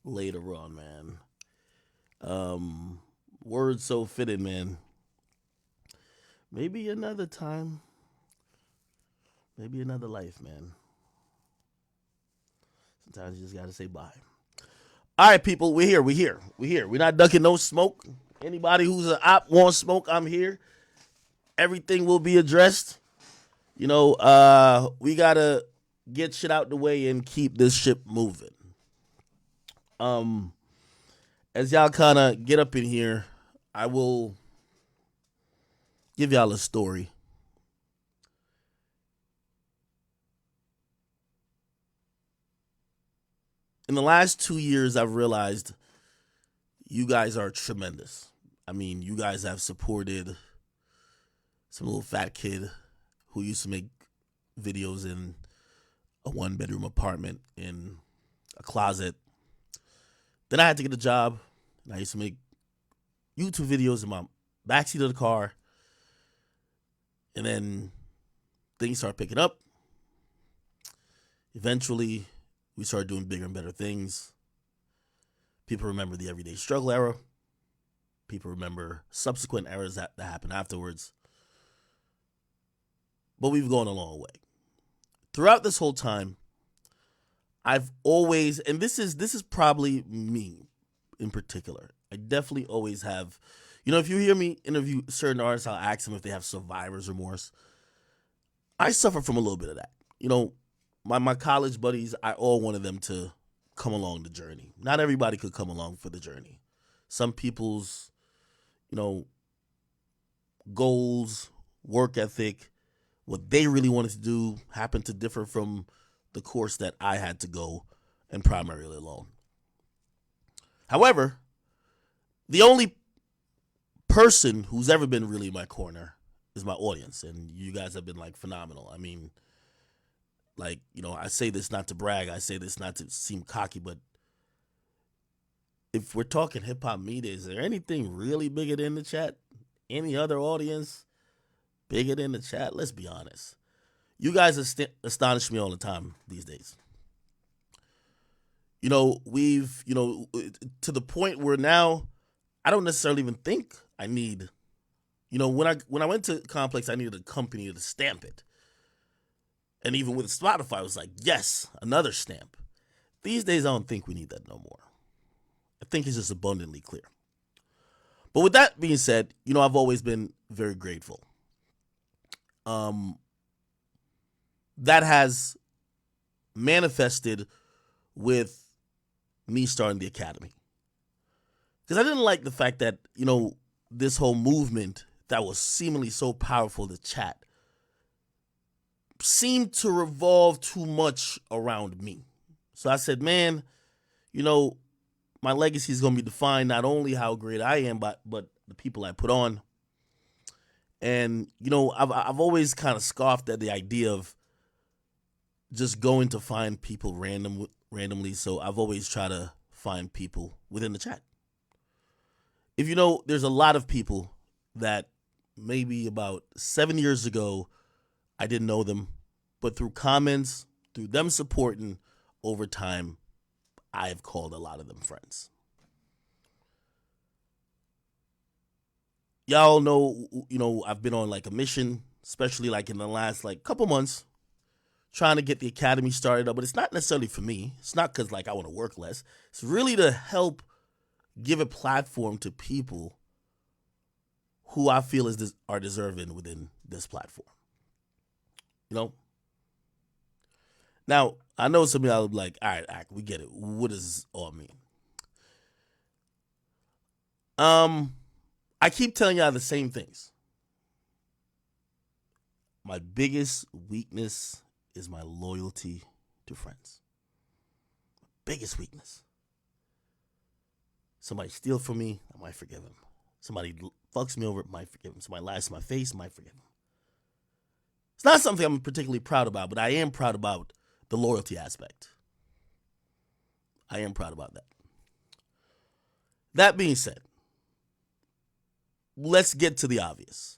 later on, man. Um, Words so fitted, man. Maybe another time, maybe another life, man. Sometimes you just gotta say bye. All right, people, we're here. We're here. We're here. We're not ducking no smoke. Anybody who's an op wants smoke, I'm here. Everything will be addressed. We gotta get shit out the way and keep this ship moving. Um, as y'all kind of get up in here, I will give y'all a story. In the last 2 years, I've realized you guys are tremendous. I mean, you guys have supported some little fat kid who used to make videos in a one bedroom apartment in a closet. Then I had to get a job, and I used to make YouTube videos in my backseat of the car. And then things started picking up. Eventually, we started doing bigger and better things. People remember the everyday struggle era. People remember subsequent eras that happened afterwards. But we've gone a long way. Throughout this whole time, I've always, and this is probably me in particular. I definitely always have, if you hear me interview certain artists, I'll ask them if they have survivor's remorse. I suffer from a little bit of that. My college buddies, I all wanted them to come along the journey. Not everybody could come along for the journey. Some people's, you know, goals, work ethic, what they really wanted to do happened to differ from the course that I had to go and primarily alone. However, the only person who's ever been really in my corner is my audience, and you guys have been like phenomenal. I mean, I say this not to brag, I say this not to seem cocky, but if we're talking hip hop media, is there anything really bigger than the chat? Any other audience bigger than the chat? Let's be honest. You guys astonish me all the time these days. We've, to the point where now I don't necessarily even think I need, when I went to Complex, I needed a company to stamp it. And even with Spotify, I was like, yes, another stamp. These days, I don't think we need that no more. I think it's just abundantly clear. But with that being said, I've always been very grateful. Um, that has manifested with me starting the academy. Because I didn't like the fact that, this whole movement that was seemingly so powerful, the chat, seemed to revolve too much around me. So I said, man, my legacy is going to be defined not only how great I am, but the people I put on. And I've always kind of scoffed at the idea of just going to find people randomly. So I've always tried to find people within the chat. If there's a lot of people that maybe about 7 years ago I didn't know them, but through comments, through them supporting over time, I've called a lot of them friends. Y'all know, I've been on like a mission, especially like in the last like couple months, trying to get the academy started up. But it's not necessarily for me. It's not because like I want to work less. It's really to help give a platform to people who I feel are deserving within this platform. You know. Now I know some of y'all will be like, all right, we get it. What does this all mean? I keep telling y'all the same things. My biggest weakness is my loyalty to friends. Biggest weakness. Somebody steal from me, I might forgive him. Somebody fucks me over, might forgive him. Somebody lies to my face, might forgive him. It's not something I'm particularly proud about, but I am proud about the loyalty aspect. I am proud about that. That being said, let's get to the obvious.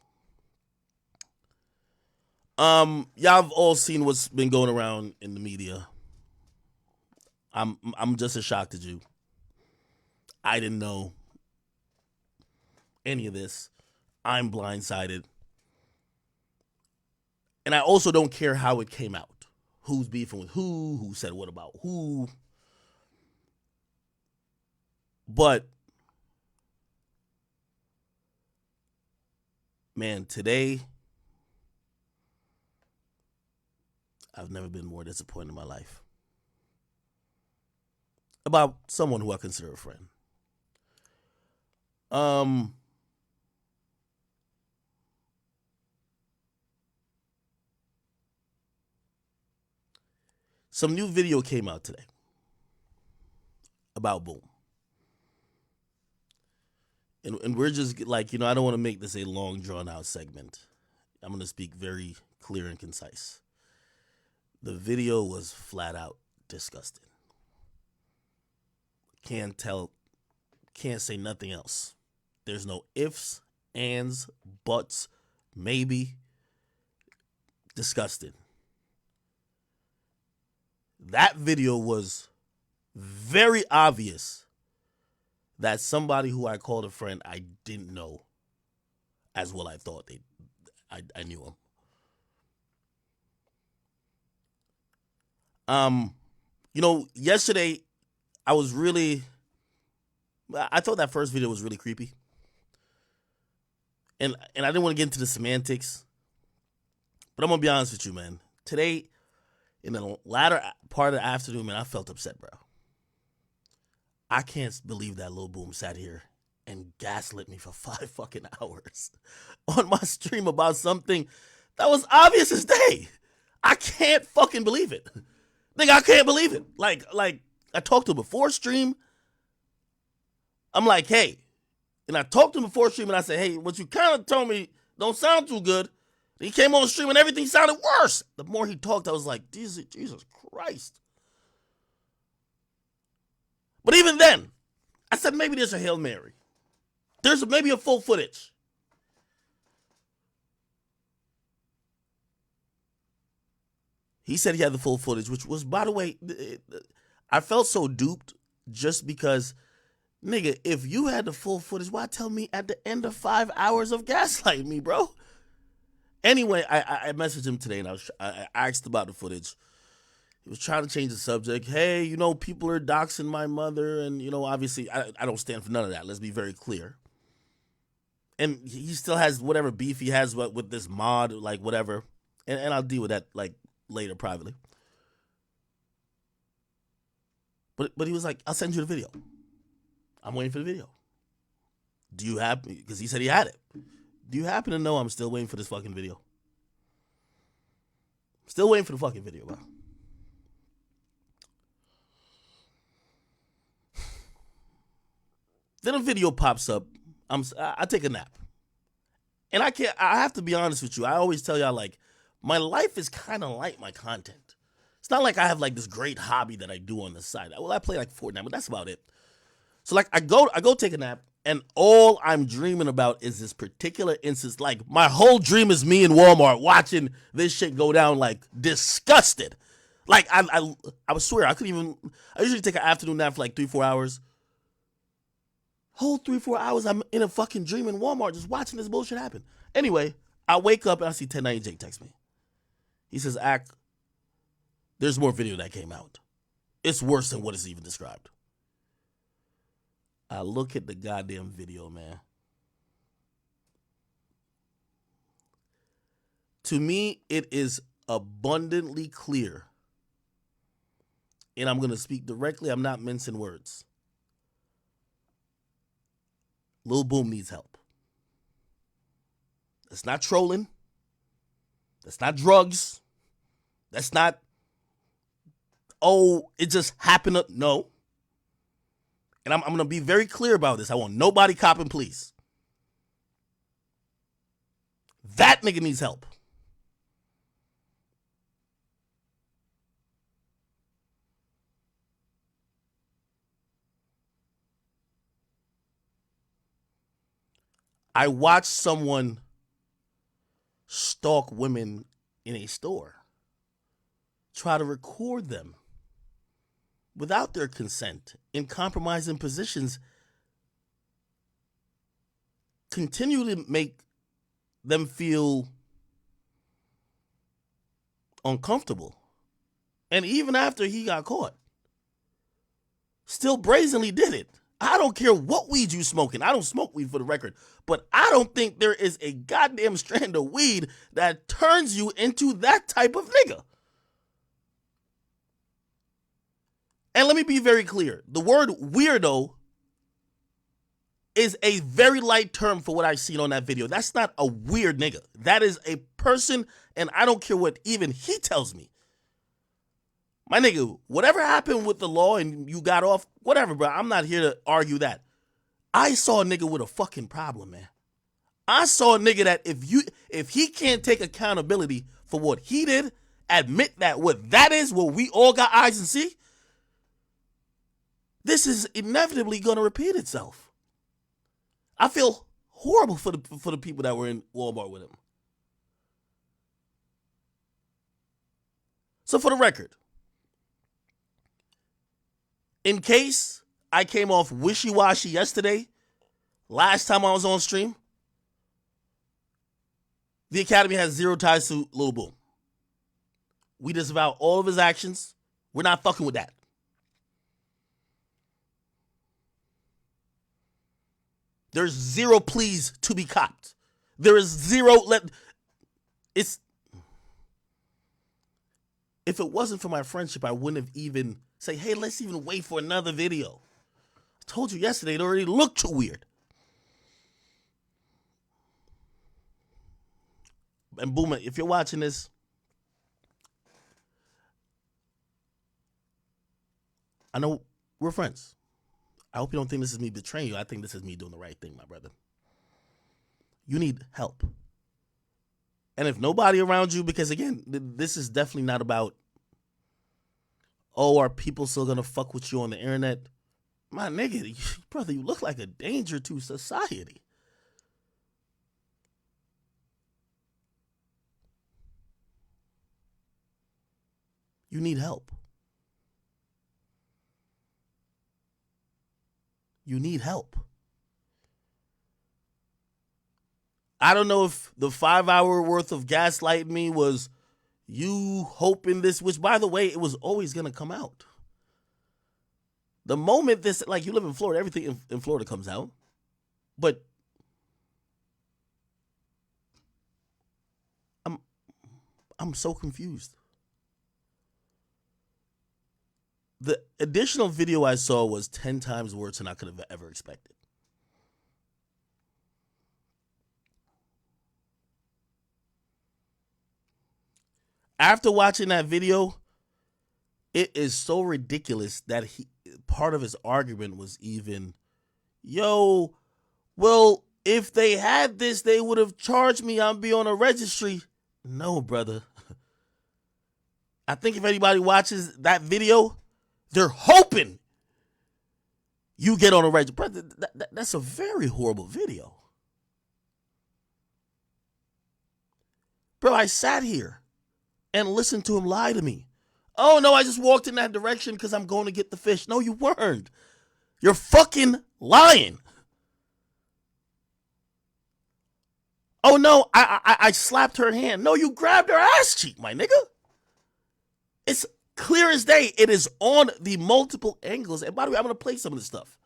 Y'all have all seen what's been going around in the media. I'm just as shocked as you. I didn't know any of this. I'm blindsided. And I also don't care how it came out. Who's beefing with who said what about who. But, man, today, I've never been more disappointed in my life about someone who I consider a friend. Some new video came out today about Boom. And we're just like, I don't want to make this a long, drawn out segment. I'm going to speak very clear and concise. The video was flat out disgusting. Can't say nothing else. There's no ifs, ands, buts, maybe. Disgusting. That video was very obvious that somebody who I called a friend I didn't know as well I thought I knew him. Yesterday I thought that first video was really creepy. And I didn't want to get into the semantics. But I'm going to be honest with you, man. Today, in the latter part of the afternoon, man, I felt upset, bro. I can't believe that Lil Boom sat here and gaslit me for 5 fucking hours on my stream about something that was obvious as day. I can't fucking believe it. Nigga, I can't believe it. Like I talked to him before stream. I'm like, hey. And I talked to him before stream and I said, hey, what you kind of told me don't sound too good. He came on stream and everything sounded worse. The more he talked, I was like, Jesus Christ. But even then, I said maybe there's a Hail Mary. There's maybe a full footage. He said he had the full footage, which was, by the way, I felt so duped just because, nigga, if you had the full footage, why tell me at the end of 5 hours of gaslighting me, bro? Anyway, I messaged him today and I asked about the footage. He was trying to change the subject. Hey, people are doxing my mother. And, obviously, I don't stand for none of that. Let's be very clear. And he still has whatever beef he has with this mod, like whatever. And I'll deal with that like later privately. But he was like, I'll send you the video. I'm waiting for the video. Do you have, because he said he had it. Do you happen to know I'm still waiting for this fucking video? Still waiting for the fucking video, bro. Then a video pops up. I take a nap. And I have to be honest with you. I always tell y'all, like, my life is kind of like my content. It's not like I have like this great hobby that I do on the side. Well, I play like Fortnite, but that's about it. So like I go take a nap and all I'm dreaming about is this particular instance. Like my whole dream is me in Walmart watching this shit go down, like disgusted. Like I swear I usually take an afternoon nap for like 3-4 hours. Whole 3-4 hours I'm in a fucking dream in Walmart just watching this bullshit happen. Anyway, I wake up and I see 1090 Jake text me. He says, Ak, there's more video that came out. It's worse than what is even described. I look at the goddamn video, man. To me, it is abundantly clear. And I'm going to speak directly. I'm not mincing words. Lil Boom needs help. That's not trolling. That's not drugs. That's not, it just happened. No. And I'm going to be very clear about this. I want nobody copping, please. That nigga needs help. I watched someone stalk women in a store, try to record them without their consent in compromising positions continue to make them feel uncomfortable. And even after he got caught, still brazenly did it. I don't care what weed you smoking. I don't smoke weed, for the record. But I don't think there is a goddamn strand of weed that turns you into that type of nigga. And let me be very clear. The word weirdo is a very light term for what I've seen on that video. That's not a weird nigga. That is a person, and I don't care what even he tells me. My nigga, whatever happened with the law and you got off, whatever, bro. I'm not here to argue that. I saw a nigga with a fucking problem, man. I saw a nigga that if he can't take accountability for what he did, admit that what that is, what we all got eyes and see, this is inevitably going to repeat itself. I feel horrible for the people that were in Walmart with him. So for the record, in case I came off wishy-washy yesterday, last time I was on stream, the Academy has zero ties to Lil Boom. We disavow all of his actions. We're not fucking with that. There's zero pleas to be copped. There is zero if it wasn't for my friendship, I wouldn't have even say, hey, let's even wait for another video. I told you yesterday it already looked too weird. And Boom, if you're watching this, I know we're friends. I hope you don't think this is me betraying you. I think this is me doing the right thing, my brother. You need help. And if nobody around you, because again, this is definitely not about, oh, are people still going to fuck with you on the internet? My nigga, brother, you look like a danger to society. You need help. You need help. I don't know if the 5-hour worth of gaslighting me was you hoping this, which, by the way, it was always going to come out. The moment this, like, you live in Florida, everything in Florida comes out. But I'm so confused. The additional video I saw was 10 times worse than I could have ever expected. After watching that video, it is so ridiculous that part of his argument was even, yo, well, if they had this, they would have charged me. I'd be on a registry. No, brother. I think if anybody watches that video, they're hoping you get on a registry. Brother, that's a very horrible video. Bro, I sat here and listened to him lie to me. Oh, no, I just walked in that direction because I'm going to get the fish. No, you weren't. You're fucking lying. Oh, no, I slapped her hand. No, you grabbed her ass cheek, my nigga. It's clear as day. It is on the multiple angles. And by the way, I'm going to play some of this stuff.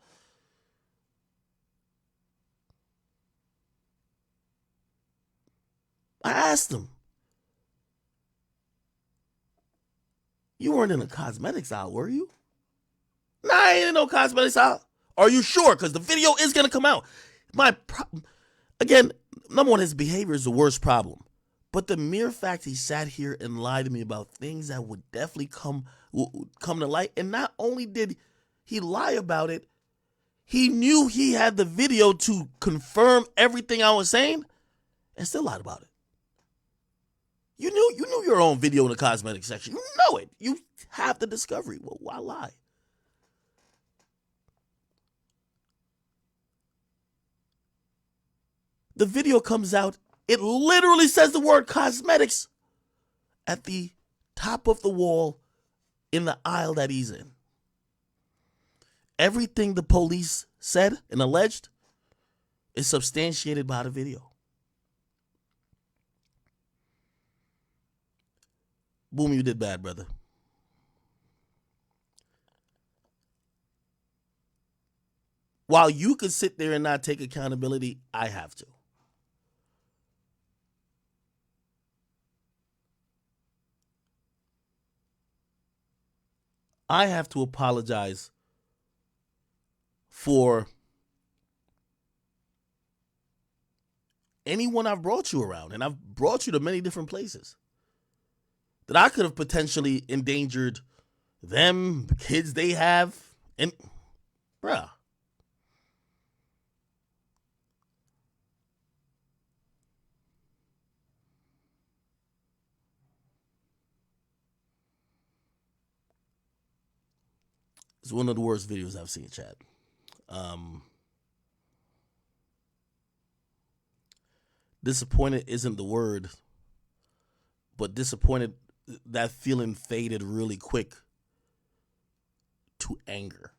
I asked him, you weren't in a cosmetics aisle, were you? Nah, I ain't in no cosmetics aisle. Are you sure? Because the video is going to come out. Again, number one, his behavior is the worst problem. But the mere fact he sat here and lied to me about things that would definitely come to light, and not only did he lie about it, he knew he had the video to confirm everything I was saying, and still lied about it. You knew your own video in the cosmetics section. You know it. You have the discovery. Well, why lie? The video comes out. It literally says the word cosmetics at the top of the wall in the aisle that he's in. Everything the police said and alleged is substantiated by the video. Boom, you did bad, brother. While you could sit there and not take accountability, I have to. I have to apologize for anyone I've brought you around, and I've brought you to many different places that I could have potentially endangered them, the kids they have, and bruh. It's one of the worst videos I've seen, Chad. Disappointed isn't the word, but disappointed, that feeling faded really quick to anger.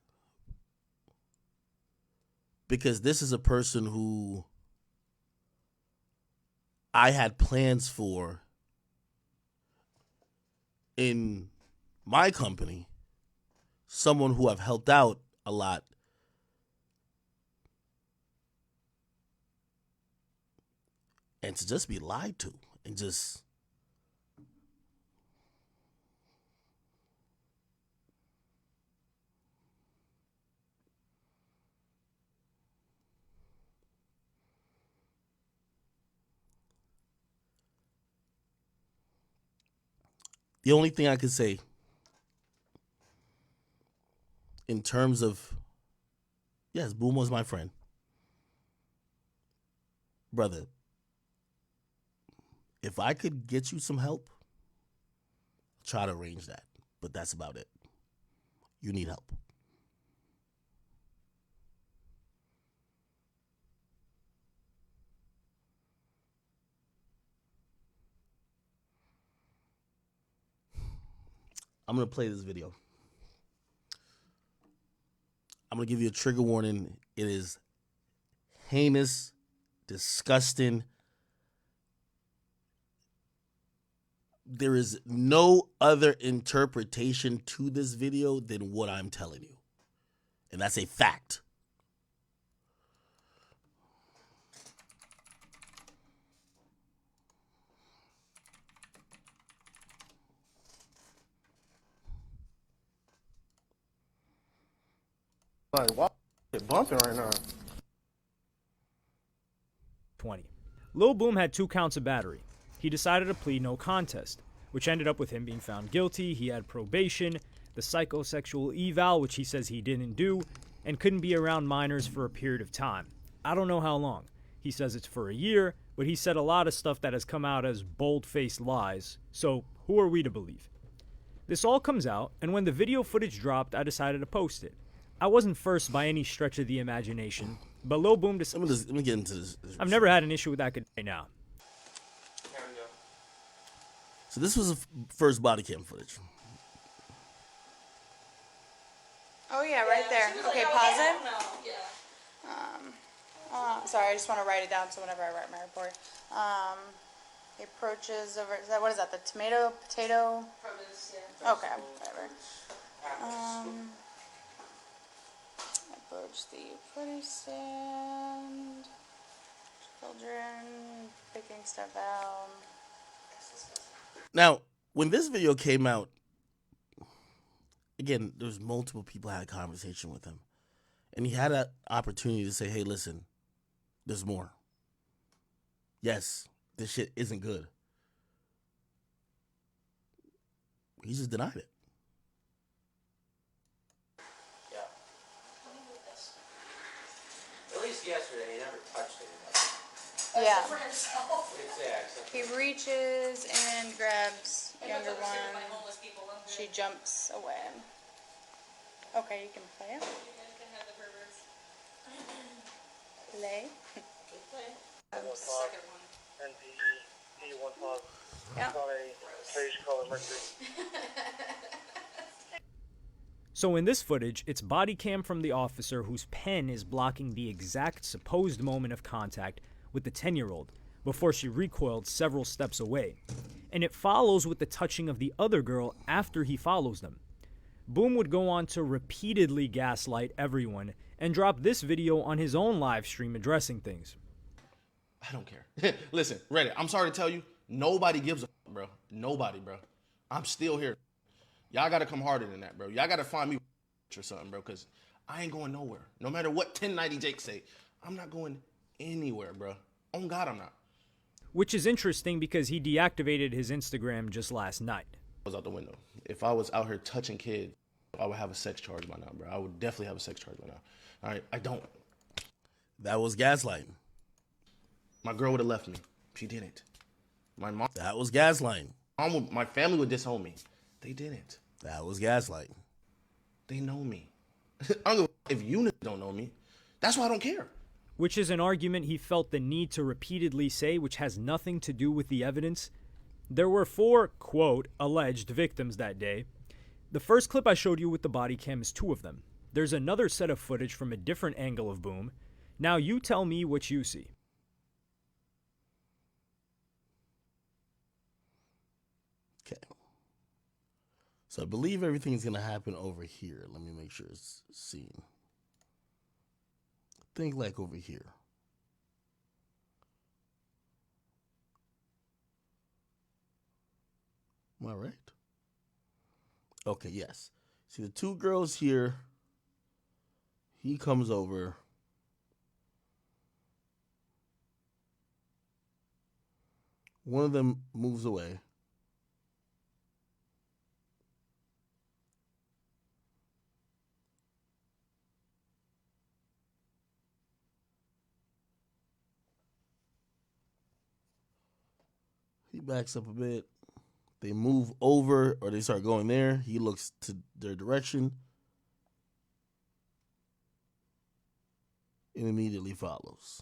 Because this is a person who I had plans for in my company, someone who I've helped out a lot. And to just be lied to and just the only thing I could say in terms of, yes, Boom was my friend. Brother, if I could get you some help, try to arrange that. But that's about it. You need help. I'm going to play this video. I'm going to give you a trigger warning. It is heinous, disgusting. There is no other interpretation to this video than what I'm telling you. And that's a fact. Like, why is it bumping right now? 20. Lil Boom had 2 counts of battery. He decided to plead no contest, which ended up with him being found guilty. He had probation, the psychosexual eval, which he says he didn't do, and couldn't be around minors for a period of time. I don't know how long. He says it's for a year, but he said a lot of stuff that has come out as bold-faced lies, so who are we to believe? This all comes out, and when the video footage dropped, I decided to post it. I wasn't first by any stretch of the imagination, but Lil Boom decided. Let me get into this. I've never had an issue with that right now. There we go. So this was the first body cam footage. Oh yeah, right there. Okay, pause it. Sorry, I just want to write it down so whenever I write my report. He approaches over. What is that? The tomato, potato? Produce, yeah. Okay, whatever. Approach the produce stand. Children picking stuff out. Now, when this video came out, again, there was multiple people I had a conversation with him. And he had an opportunity to say, hey, listen, there's more. Yes, this shit isn't good. He just denied it. Yeah. At least yesterday, he never touched it. Yeah. For himself. Exactly. He reaches and grabs younger I've never seen one. my homeless people in She there. jumps away. Okay, you can play it. You guys can have the perverts. Play. Good play. One Second one. NPE P15. Yeah. Call a stage caller Mercury. So in this footage, it's body cam from the officer whose pen is blocking the exact supposed moment of contact with the 10-year-old before she recoiled several steps away. And it follows with the touching of the other girl after he follows them. Boom would go on to repeatedly gaslight everyone and drop this video on his own live stream addressing things. I don't care. Listen, Reddit, I'm sorry to tell you, nobody gives a fuck, bro. Nobody, bro. I'm still here. Y'all gotta come harder than that, bro. Y'all gotta find me or something, bro, because I ain't going nowhere. No matter what 1090 Jake say, I'm not going anywhere, bro. On God, I'm not. Which is interesting because he deactivated his Instagram just last night. I was out the window. If I was out here touching kids, I would have a sex charge by now, bro. I would definitely have a sex charge by now. All right, I don't. That was gaslighting. My girl would have left me. She didn't. My mom, That was gaslighting. my family would disown me. They didn't. That was gaslighting. They know me. I don't give a fuck if you don't know me. That's why I don't care. Which is an argument he felt the need to repeatedly say, which has nothing to do with the evidence. There were 4, quote, alleged victims that day. The first clip I showed you with the body cam is 2 of them. There's another set of footage from a different angle of Boom. Now you tell me what you see. Okay. So I believe everything's going to happen over here. Let me make sure it's seen. Think like over here. Am I right? Okay, yes. See the 2 girls here. He comes over. One of them moves away. He backs up a bit. They move over or they start going there. He looks to their direction and immediately follows.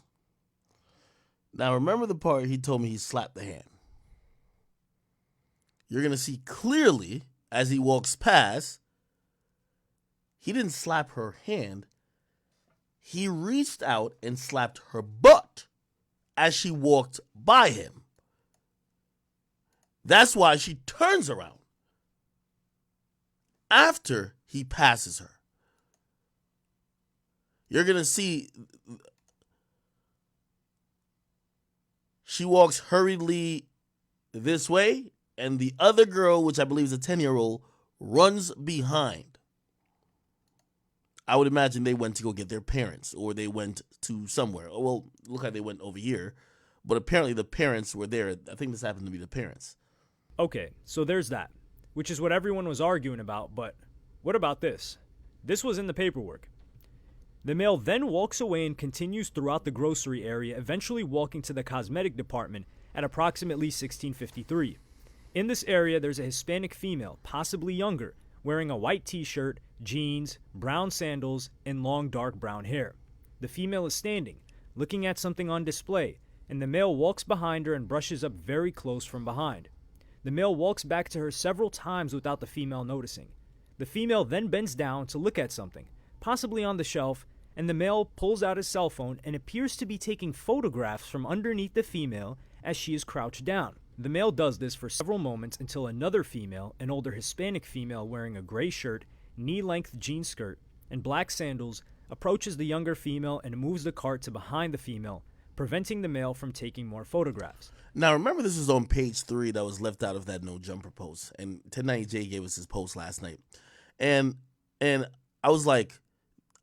Now, remember the part he told me he slapped the hand. You're going to see clearly as he walks past, he didn't slap her hand. He reached out and slapped her butt as she walked by him. That's why she turns around after he passes her. You're going to see she walks hurriedly this way, and the other girl, which I believe is a 10-year-old, runs behind. I would imagine they went to go get their parents, or they went to somewhere. Well, look like they went over here, but apparently the parents were there. I think this happened to be the parents. Okay, so there's that, which is what everyone was arguing about, but what about this? This was in the paperwork. The male then walks away and continues throughout the grocery area, eventually walking to the cosmetic department at approximately 16:53. In this area, there's a Hispanic female, possibly younger, wearing a white t-shirt, jeans, brown sandals, and long dark brown hair. The female is standing, looking at something on display, and the male walks behind her and brushes up very close from behind. The male walks back to her several times without the female noticing. The female then bends down to look at something, possibly on the shelf, and the male pulls out his cell phone and appears to be taking photographs from underneath the female as she is crouched down. The male does this for several moments until another female, an older Hispanic female wearing a gray shirt, knee-length jean skirt, and black sandals, approaches the younger female and moves the cart to behind the female, preventing the male from taking more photographs. Now, remember, this is on page 3 that was left out of that no jumper post. And 1090J gave us his post last night. And I was like,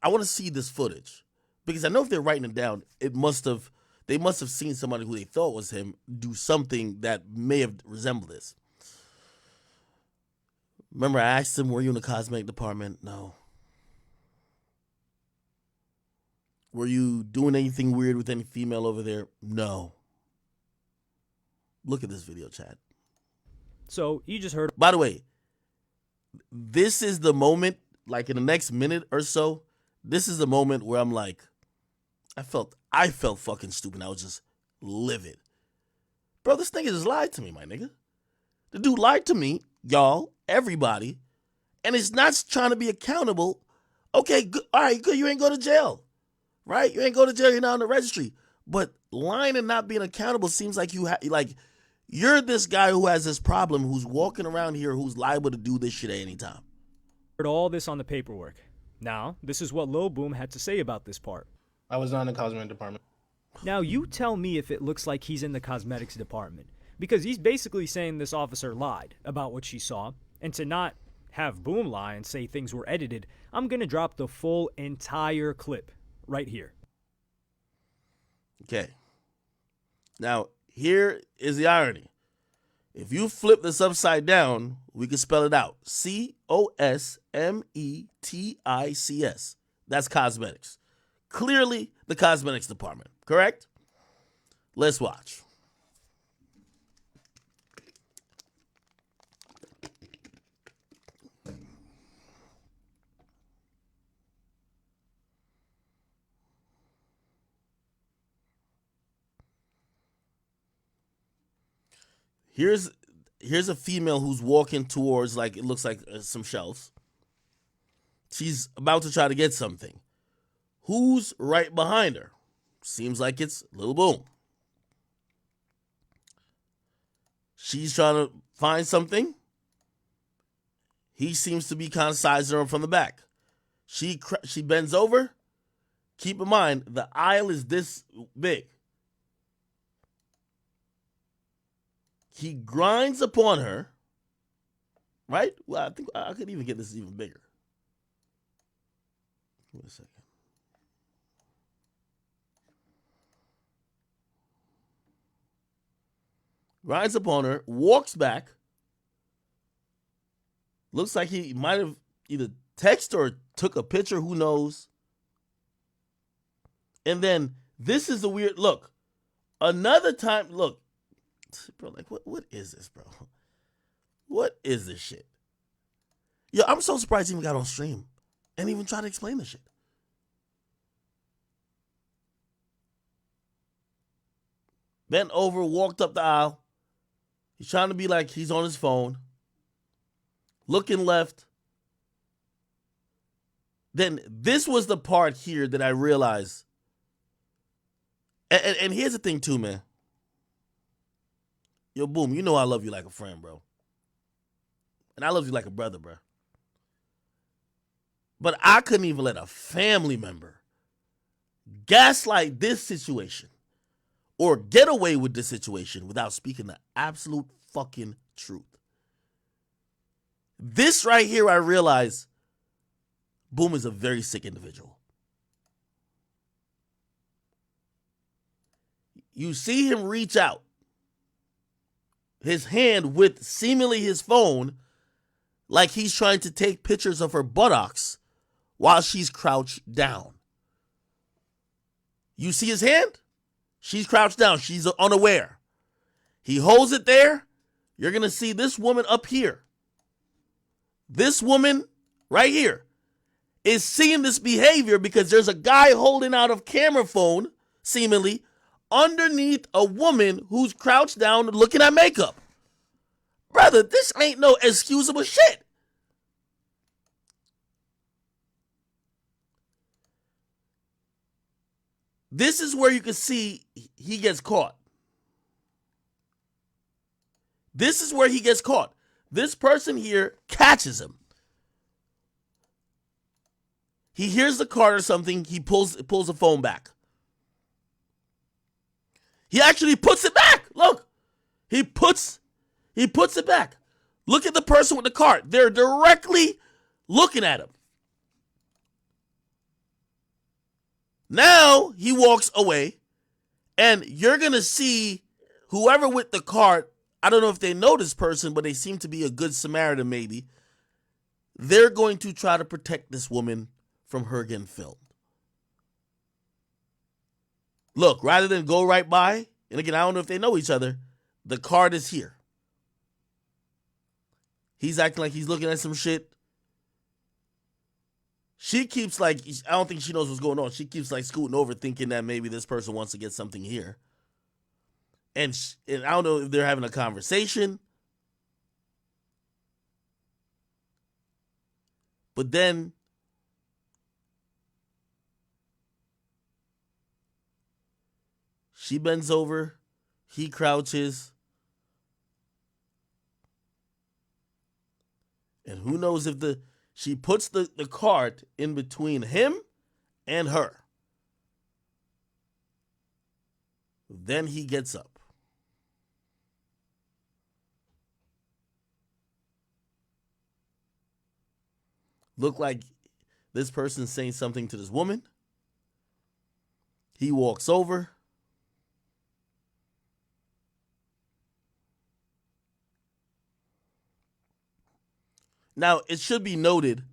I want to see this footage. Because I know if they're writing it down, they must have seen somebody who they thought was him do something that may have resembled this. Remember, I asked him, were you in the cosmetic department? No. Were you doing anything weird with any female over there? No. Look at this video, chat. So, you just heard. By the way, this is the moment, like in the next minute or so, this is the moment where I'm like, I felt fucking stupid. I was just livid. Bro, this nigga just lied to me, my nigga. The dude lied to me, y'all, everybody, and it's not trying to be accountable. Okay, good. All right, good. You ain't go to jail, right? You ain't go to jail. You're not on the registry. But lying and not being accountable seems like you're this guy who has this problem, who's walking around here, who's liable to do this shit at any time. Heard all this on the paperwork. Now, this is what Lil Boom had to say about this part. I was not in the cosmetic department. Now, you tell me if it looks like he's in the cosmetics department, because he's basically saying this officer lied about what she saw, and to not have Boom lie and say things were edited, I'm going to drop the full entire clip right here. Okay. Now, here is the irony. If you flip this upside down, we can spell it out. Cosmetics. That's cosmetics. Clearly the cosmetics department, correct? Let's watch. Here's a female who's walking towards, like, it looks like some shelves. She's about to try to get something. Who's right behind her? Seems like it's Lil Boom. She's trying to find something. He seems to be kind of sizing her from the back. She bends over. Keep in mind, the aisle is this big. He grinds upon her, right? Well, I think I could even get this even bigger. Wait a second. Grinds upon her, walks back. Looks like he might have either texted or took a picture, who knows. And then this is the weird look. Another time, look. Bro, like, what is this, bro? What is this shit? Yo, I'm so surprised he even got on stream and even tried to explain this shit. Bent over, walked up the aisle. He's trying to be like he's on his phone. Looking left. Then this was the part here that I realized. And here's the thing too, man. Yo, Boom, you know I love you like a friend, bro. And I love you like a brother, bro. But I couldn't even let a family member gaslight this situation or get away with this situation without speaking the absolute fucking truth. This right here, I realize Boom is a very sick individual. You see him reach out. His hand with seemingly his phone, like he's trying to take pictures of her buttocks while she's crouched down. You see his hand? She's crouched down. She's unaware. He holds it there. You're going to see this woman up here. This woman right here is seeing this behavior because there's a guy holding out a camera phone, seemingly, underneath a woman who's crouched down looking at makeup. Brother, this ain't no excusable shit. This is where you can see he gets caught. This is where he gets caught. This person here catches him. He hears the card or something. He pulls the phone back. He actually puts it back. Look. He puts it back. Look at the person with the card. They're directly looking at him. Now he walks away, and you're going to see whoever with the card, I don't know if they know this person, but they seem to be a good Samaritan maybe. They're going to try to protect this woman from her getting filmed. Look, rather than go right by, and again, I don't know if they know each other, the card is here. He's acting like he's looking at some shit. She keeps I don't think she knows what's going on. She keeps scooting over thinking that maybe this person wants to get something here. And I don't know if they're having a conversation. But then she bends over, he crouches, and who knows if she puts the cart in between him and her. Then he gets up. Look like this person's saying something to this woman. He walks over. Now, it should be noted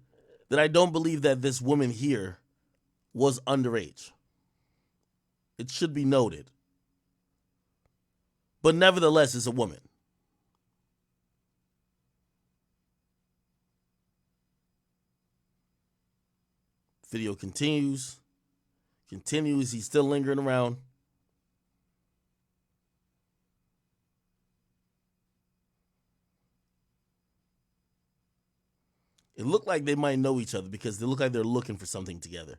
that I don't believe that this woman here was underage. It should be noted. But nevertheless, it's a woman. Video continues. He's still lingering around. It looked like they might know each other because they look like they're looking for something together.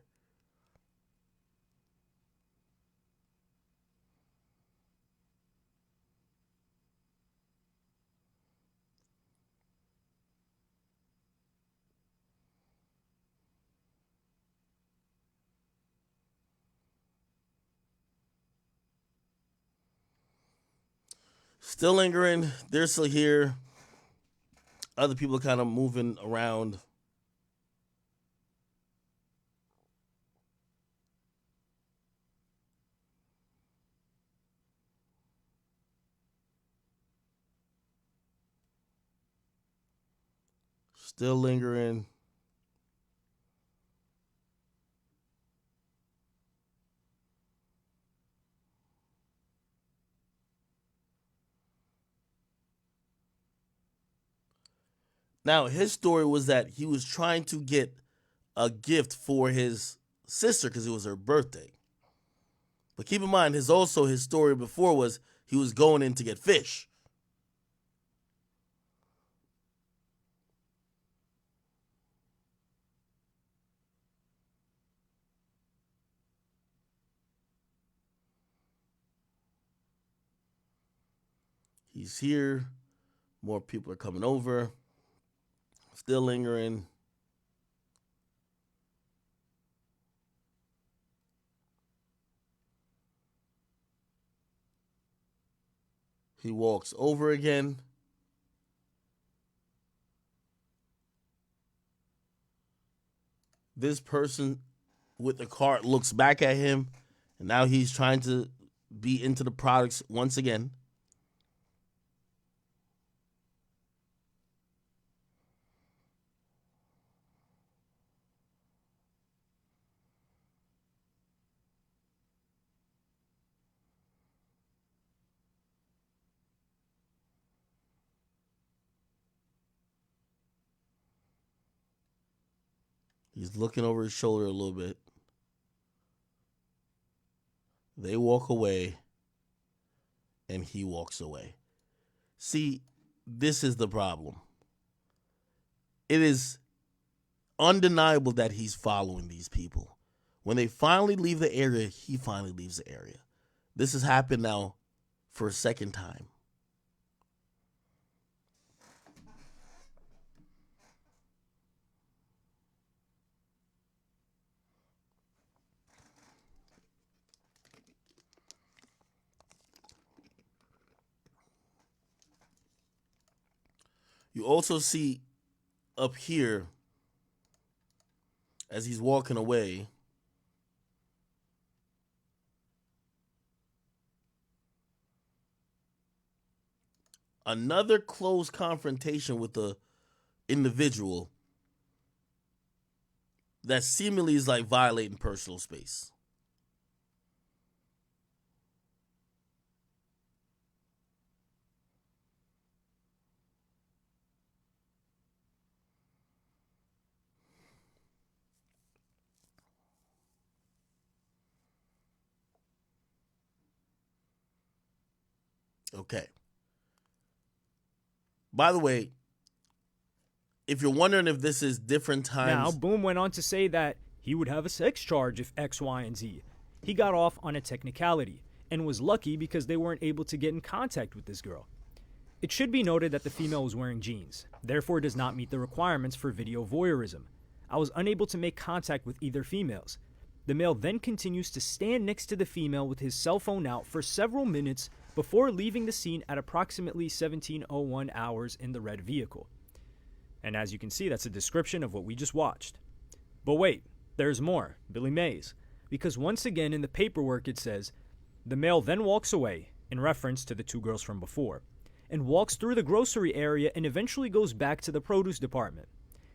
Still lingering. They're still here. Other people are kind of moving around. Still lingering. Now, his story was that he was trying to get a gift for his sister because it was her birthday. But keep in mind, his story before was he was going in to get fish. He's here. More people are coming over. Still lingering. He walks over again. This person with the cart looks back at him, and now he's trying to be into the products once again. He's looking over his shoulder a little bit. They walk away, and he walks away. See, this is the problem. It is undeniable that he's following these people. When they finally leave the area, he finally leaves the area. This has happened now for a second time. You also see up here, as he's walking away, another close confrontation with the individual that seemingly is like violating personal space. Okay. By the way, if you're wondering if this is different Now, times, Boom went on to say that he would have a sex charge if X, Y, and Z. He got off on a technicality and was lucky because they weren't able to get in contact with this girl. It should be noted that the female was wearing jeans, therefore does not meet the requirements for video voyeurism. I was unable to make contact with either females. The male then continues to stand next to the female with his cell phone out for several minutes before leaving the scene at approximately 17:01 hours in the red vehicle. And as you can see, that's a description of what we just watched. But wait, there's more, Billy Mays, because once again in the paperwork it says, the male then walks away, in reference to the two girls from before, and walks through the grocery area and eventually goes back to the produce department.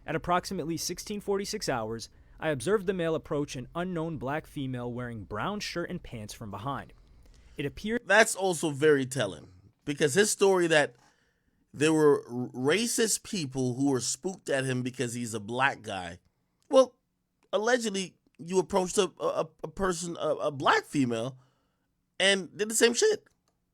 At approximately 16:46 hours, I observed the male approach an unknown black female wearing brown shirt and pants from behind. It appeared that's also very telling, because his story that there were racist people who were spooked at him because he's a black guy. Well, allegedly, you approached a person, a black female, and did the same shit.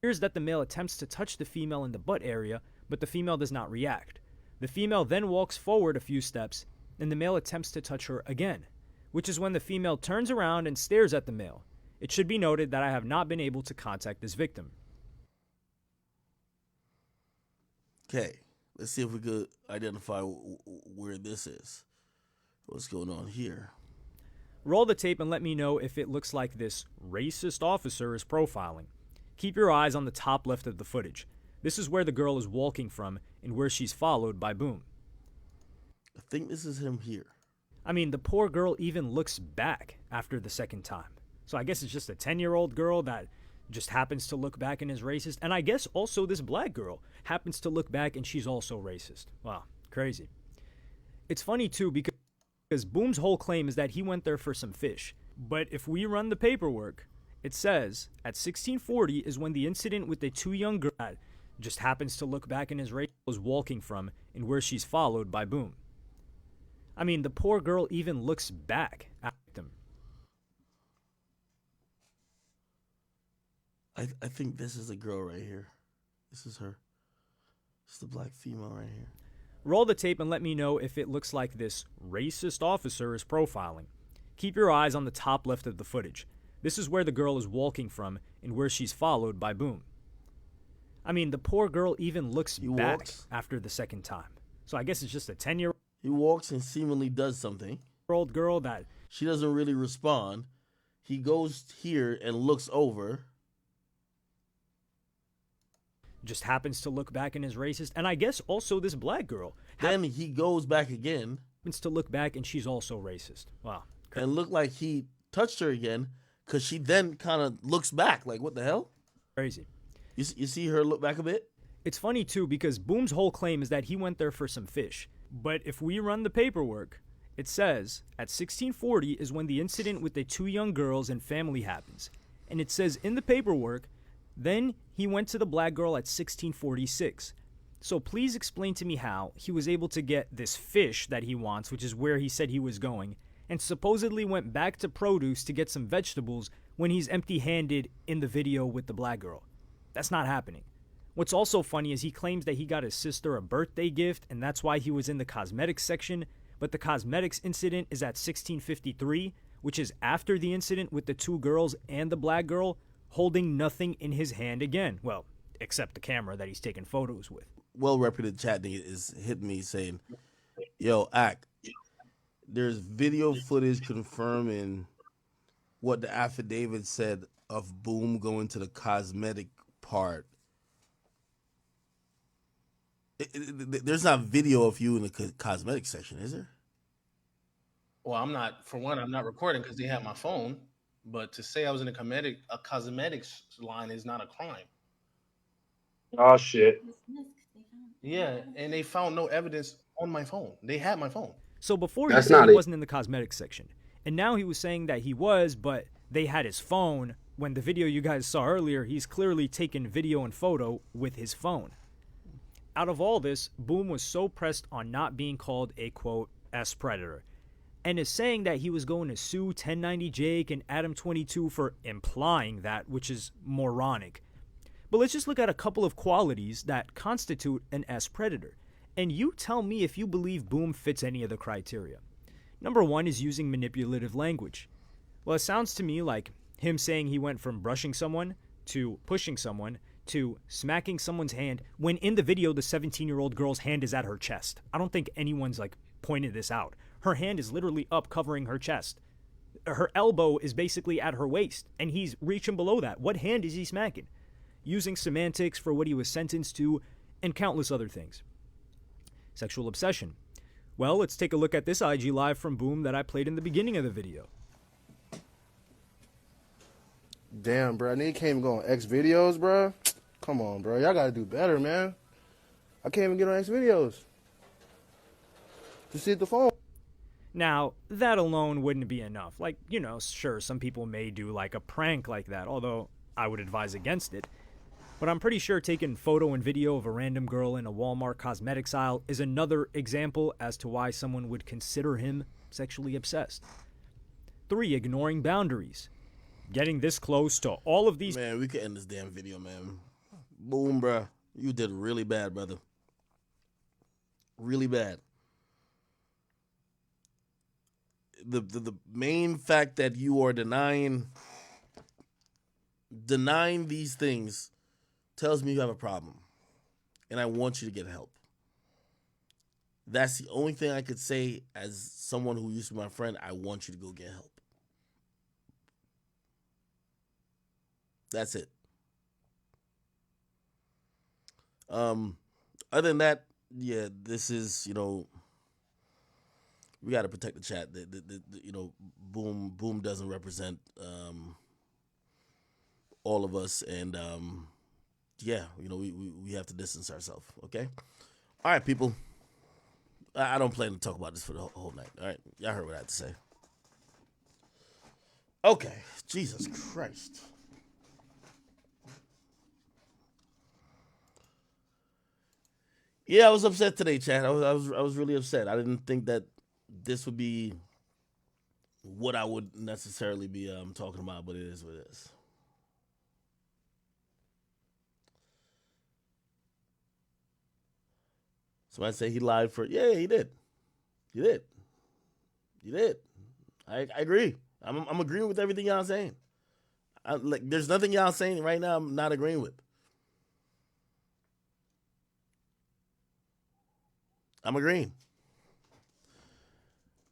that the male attempts to touch the female in the butt area, but the female does not react. The female then walks forward a few steps, and the male attempts to touch her again, which is when the female turns around and stares at the male. It should be noted that I have not been able to contact this victim. Okay, let's see if we could identify where this is. What's going on here? Roll the tape and let me know if it looks like this racist officer is profiling. Keep your eyes on the top left of the footage. This is where the girl is walking from and where she's followed by Boom. I think this is him here. I mean, the poor girl even looks back after the second time. So I guess it's just a 10-year-old girl that just happens to look back and is racist. And I guess also this black girl happens to look back and she's also racist. Wow, crazy. It's funny too because Boom's whole claim is that he went there for some fish. But if we run the paperwork, it says at 16:40 is when the incident with the two young girls that just happens to look back and is racist was walking from and where she's followed by Boom. I mean, the poor girl even looks back at them. I think this is the girl right here. This is her. It's the black female right here. Roll the tape and let me know if it looks like this racist officer is profiling. Keep your eyes on the top left of the footage. This is where the girl is walking from and where she's followed by Boom. I mean, the poor girl even looks back after the second time. So I guess it's just a 10-year-old He walks and seemingly does something. girl that She doesn't really respond. He goes here and looks over. just happens to look back and is racist. And I guess also this black girl Then he goes back again happens to look back and she's also racist. Wow. and look like he touched her again because she then kind of looks back like, what the hell? Crazy. You see her look back a bit? It's funny too because Boom's whole claim is that he went there for some fish. But if we run the paperwork, it says at 16:40 is when the incident with the two young girls and family happens. And it says in the paperwork, then he went to the black girl at 16:46. So please explain to me how he was able to get this fish that he wants, which is where he said he was going, and supposedly went back to produce to get some vegetables when he's empty-handed in the video with the black girl. That's not happening. What's also funny is he claims that he got his sister a birthday gift and that's why he was in the cosmetics section, but the cosmetics incident is at 16:53, which is after the incident with the two girls and the black girl holding nothing in his hand again. Well, except the camera that he's taking photos with. Well-reputed chat nigga is hitting me saying, yo, Ak, there's video footage confirming what the affidavit said of Boom going to the cosmetic part. There's not video of you in the cosmetic section, is there? Well, I'm not recording because they have my phone. But to say I was in a cosmetics line is not a crime. Oh shit. Yeah, and they found no evidence on my phone. They had my phone. So before he That's said not he it. wasn't in the cosmetics section, and now he was saying that he was, but they had his phone. When the video you guys saw earlier, he's clearly taken video and photo with his phone. Out of all this, Boom was so pressed on not being called a, quote, S-Predator, and is saying that he was going to sue 1090 Jake and Adam 22 for implying that, which is moronic. But let's just look at a couple of qualities that constitute an S-Predator. And you tell me if you believe Boom fits any of the criteria. Number one is using manipulative language. Well, it sounds to me like him saying he went from brushing someone to pushing someone to smacking someone's hand when in the video the 17-year-old girl's hand is at her chest. I don't think anyone's like pointed this out. Her hand is literally up covering her chest. Her elbow is basically at her waist and he's reaching below that. What hand is he smacking? Using semantics for what he was sentenced to and countless other things. Sexual obsession. Well, let's take a look at this IG Live from Boom that I played in the beginning of the video. Damn, bro. Nigga can't even go on X videos, bro. Come on, bro. Y'all gotta do better, man. I can't even get on X videos. Just hit the phone. Now, that alone wouldn't be enough. Like, sure, some people may do like a prank like that, although I would advise against it. But I'm pretty sure taking photo and video of a random girl in a Walmart cosmetics aisle is another example as to why someone would consider him sexually obsessed. 3, ignoring boundaries. Getting this close to all of these... Man, we could end this damn video, man. Boom, bruh. You did really bad, brother. Really bad. The main fact that you are denying these things tells me you have a problem. And I want you to get help. That's the only thing I could say as someone who used to be my friend. I want you to go get help. That's it. Other than that, yeah, this is, we got to protect the chat. Boom doesn't represent all of us, and yeah, we have to distance ourselves. Okay, all right, people. I don't plan to talk about this for the whole night. All right, y'all heard what I had to say. Okay, Jesus Christ. Yeah, I was upset today, Chad. I was really upset. I didn't think that this would be what I would necessarily be talking about, but it is what it is. Somebody say he lied for... Yeah, he did. He did. He did. I agree. I'm agreeing with everything y'all saying. There's nothing y'all saying right now I'm not agreeing with. I'm agreeing.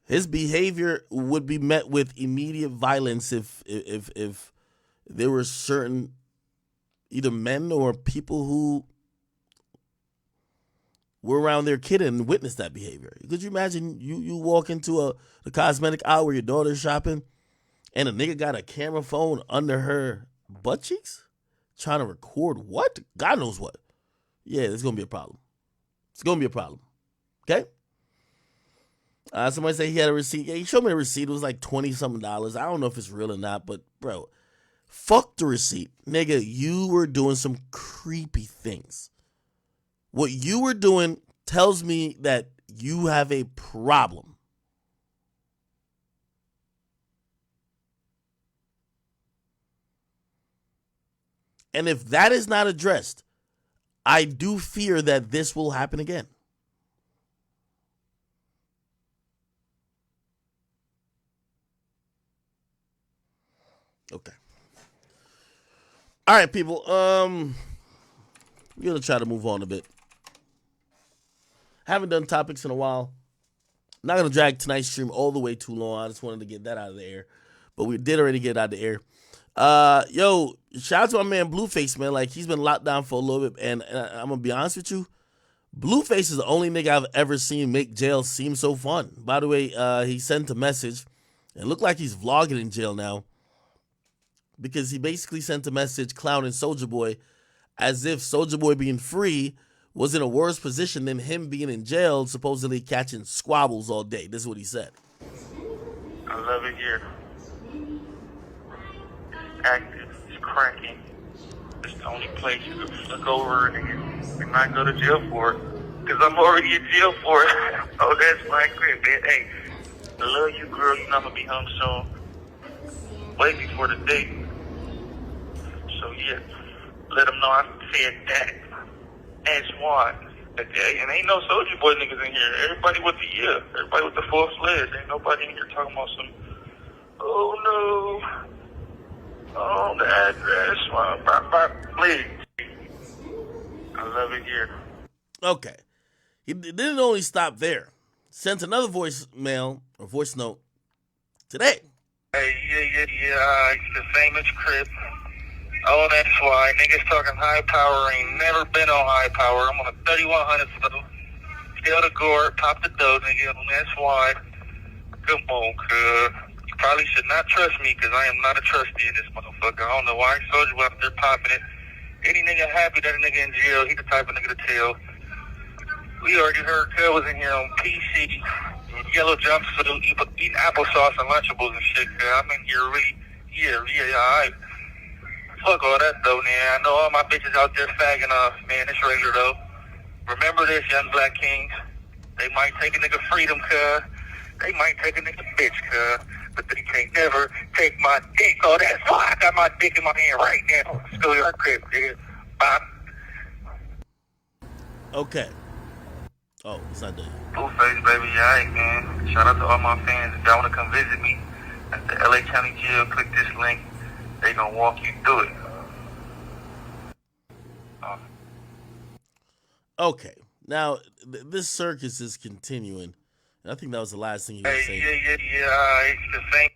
His behavior would be met with immediate violence if there were certain either men or people who were around their kid and witnessed that behavior. Could you imagine you walk into the cosmetic aisle where your daughter's shopping and a nigga got a camera phone under her butt cheeks trying to record what? God knows what. Yeah, there's going to be a problem. It's going to be a problem. Okay? Somebody say he had a receipt. Yeah, he showed me a receipt. It was like $20-something. I don't know if it's real or not, but bro, fuck the receipt. Nigga, you were doing some creepy things. What you were doing tells me that you have a problem. And if that is not addressed, I do fear that this will happen again. Okay. All right, people. We're gonna try to move on a bit. Haven't done topics in a while. Not gonna drag tonight's stream all the way too long. I just wanted to get that out of the air, but we did already get it out of the air. Yo, shout out to my man Blueface, man. Like, he's been locked down for a little bit, and I'm gonna be honest with you. Blueface is the only nigga I've ever seen make jail seem so fun. By the way, he sent a message. It looked like he's vlogging in jail now, because he basically sent a message clowning Soulja Boy as if Soulja Boy being free was in a worse position than him being in jail, supposedly catching squabbles all day. This is what he said. I love it here. Active, it's cracking. It's the only place you can look over and not go to jail for it. Because I'm already in jail for it. Oh, that's my crib, man. Hey, I love you, girl. You know I'm going to be home soon. Way before the date. So, yeah, let them know I said that. That's why. And ain't no Soldier Boy niggas in here. Everybody with everybody with the full fledged. Ain't nobody in here talking about some, oh no, oh the address, please. I love it here. Okay. He didn't only stop there. Sent another voicemail or voice note today. Hey, yeah, it's the famous Crip. Oh, that's why. Niggas talking high power ain't never been on high power. I'm on a 3100 level. Still the gore, pop the dough, nigga. That's why. Come on, cuz. You probably should not trust me, because I am not a trustee in this motherfucker. I don't know why Soldier was out there popping it. Any nigga happy that a nigga in jail, he the type of nigga to tell. We already heard cuz was in here on PC, yellow jumpsuit, eating applesauce and Lunchables and shit, cuz. I'm in here really, alright. Fuck all that though, man. I know all my bitches out there fagging off, man. It's regular though. Remember this, young black kings. They might take a nigga freedom, cuz. They might take a nigga bitch, cuz. But they can't never take my dick. Oh, that's why I got my dick in my hand right now. Schoolyard Crip, nigga. Bop. Okay. Oh, it's not done. Blueface, baby, alright, man. Shout out to all my fans. If y'all want to come visit me at the LA County Jail, click this link. They gonna walk you through it. Okay. Now, this circus is continuing. And I think that was the last thing he was saying. Yeah. It's the same.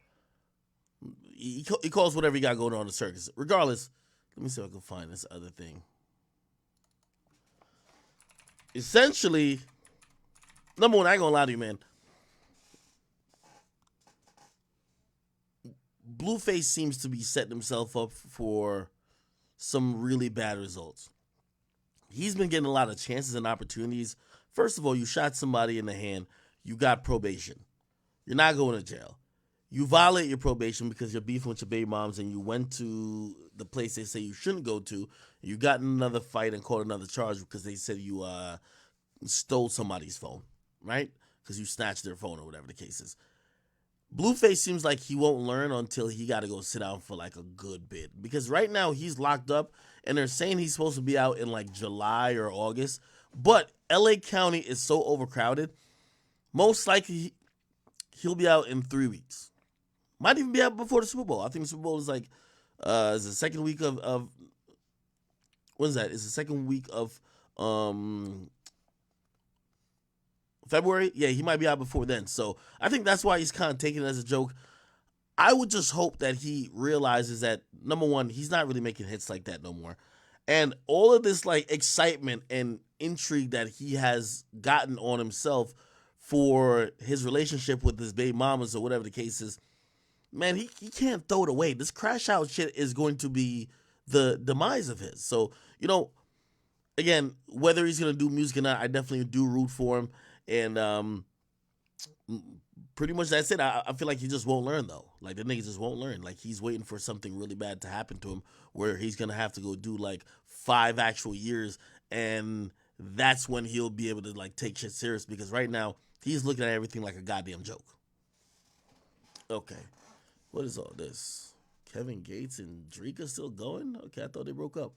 He calls whatever he got going on in the circus. Regardless, let me see if I can find this other thing. Essentially, number one, I ain't gonna lie to you, man. Blueface seems to be setting himself up for some really bad results. He's been getting a lot of chances and opportunities. First of all, you shot somebody in the hand. You got probation. You're not going to jail. You violate your probation because you're beefing with your baby moms and you went to the place they say you shouldn't go to. You got in another fight and caught another charge because they said you stole somebody's phone, right? Because you snatched their phone or whatever the case is. Blueface seems like he won't learn until he got to go sit down for like a good bit. Because right now he's locked up and they're saying he's supposed to be out in like July or August. But LA County is so overcrowded. Most likely he'll be out in 3 weeks. Might even be out before the Super Bowl. I think the Super Bowl is like, is the second week of when is that? It's the second week of February? Yeah, he might be out before then. So I think that's why he's kind of taking it as a joke. I would just hope that he realizes that, number one, he's not really making hits like that no more. And all of this like excitement and intrigue that he has gotten on himself for his relationship with his baby mamas or whatever the case is, man, he can't throw it away. This crash out shit is going to be the demise of his. So, again, whether he's going to do music or not, I definitely do root for him. And pretty much that's it. I feel like he just won't learn, though. Like, the nigga just won't learn. Like, he's waiting for something really bad to happen to him where he's going to have to go do, like, 5 actual years. And that's when he'll be able to, like, take shit serious. Because right now, he's looking at everything like a goddamn joke. Okay. What is all this? Kevin Gates and Drake are still going? Okay, I thought they broke up.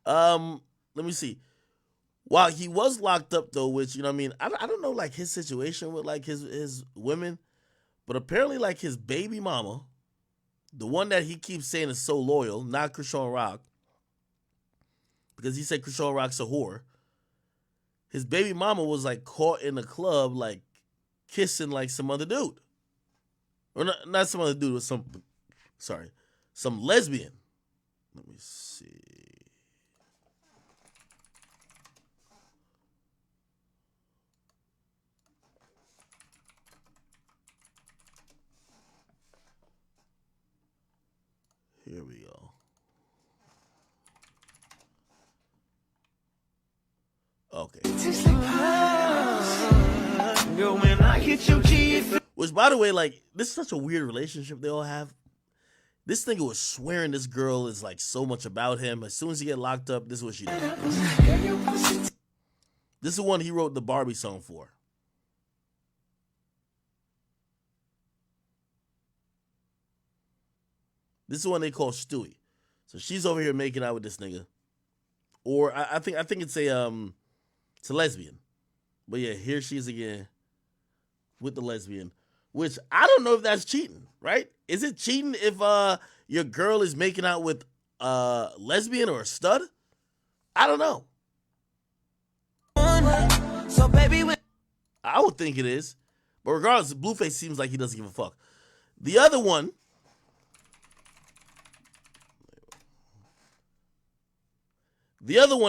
Let me see. While he was locked up, though, which, I don't know, like, his situation with, like, his women, but apparently, like, his baby mama, the one that he keeps saying is so loyal, not Krishan Rock, because he said Krishan Rock's a whore, his baby mama was, like, caught in a club, like, kissing, like, some other dude. Or not some other dude, with some lesbian. Let me see. Here we go. Okay. Which, by the way, like, this is such a weird relationship they all have. This nigga was swearing this girl is, like, so much about him. As soon as he get locked up, this is what she did. This is the one he wrote the Barbie song for. This is the one they call Stewie. So she's over here making out with this nigga. Or I think it's It's a lesbian. But yeah, here she is again with the lesbian, which I don't know if that's cheating, right? Is it cheating if your girl is making out with a lesbian or a stud? I don't know. So baby, I would think it is. But regardless, Blueface seems like he doesn't give a fuck. The other one,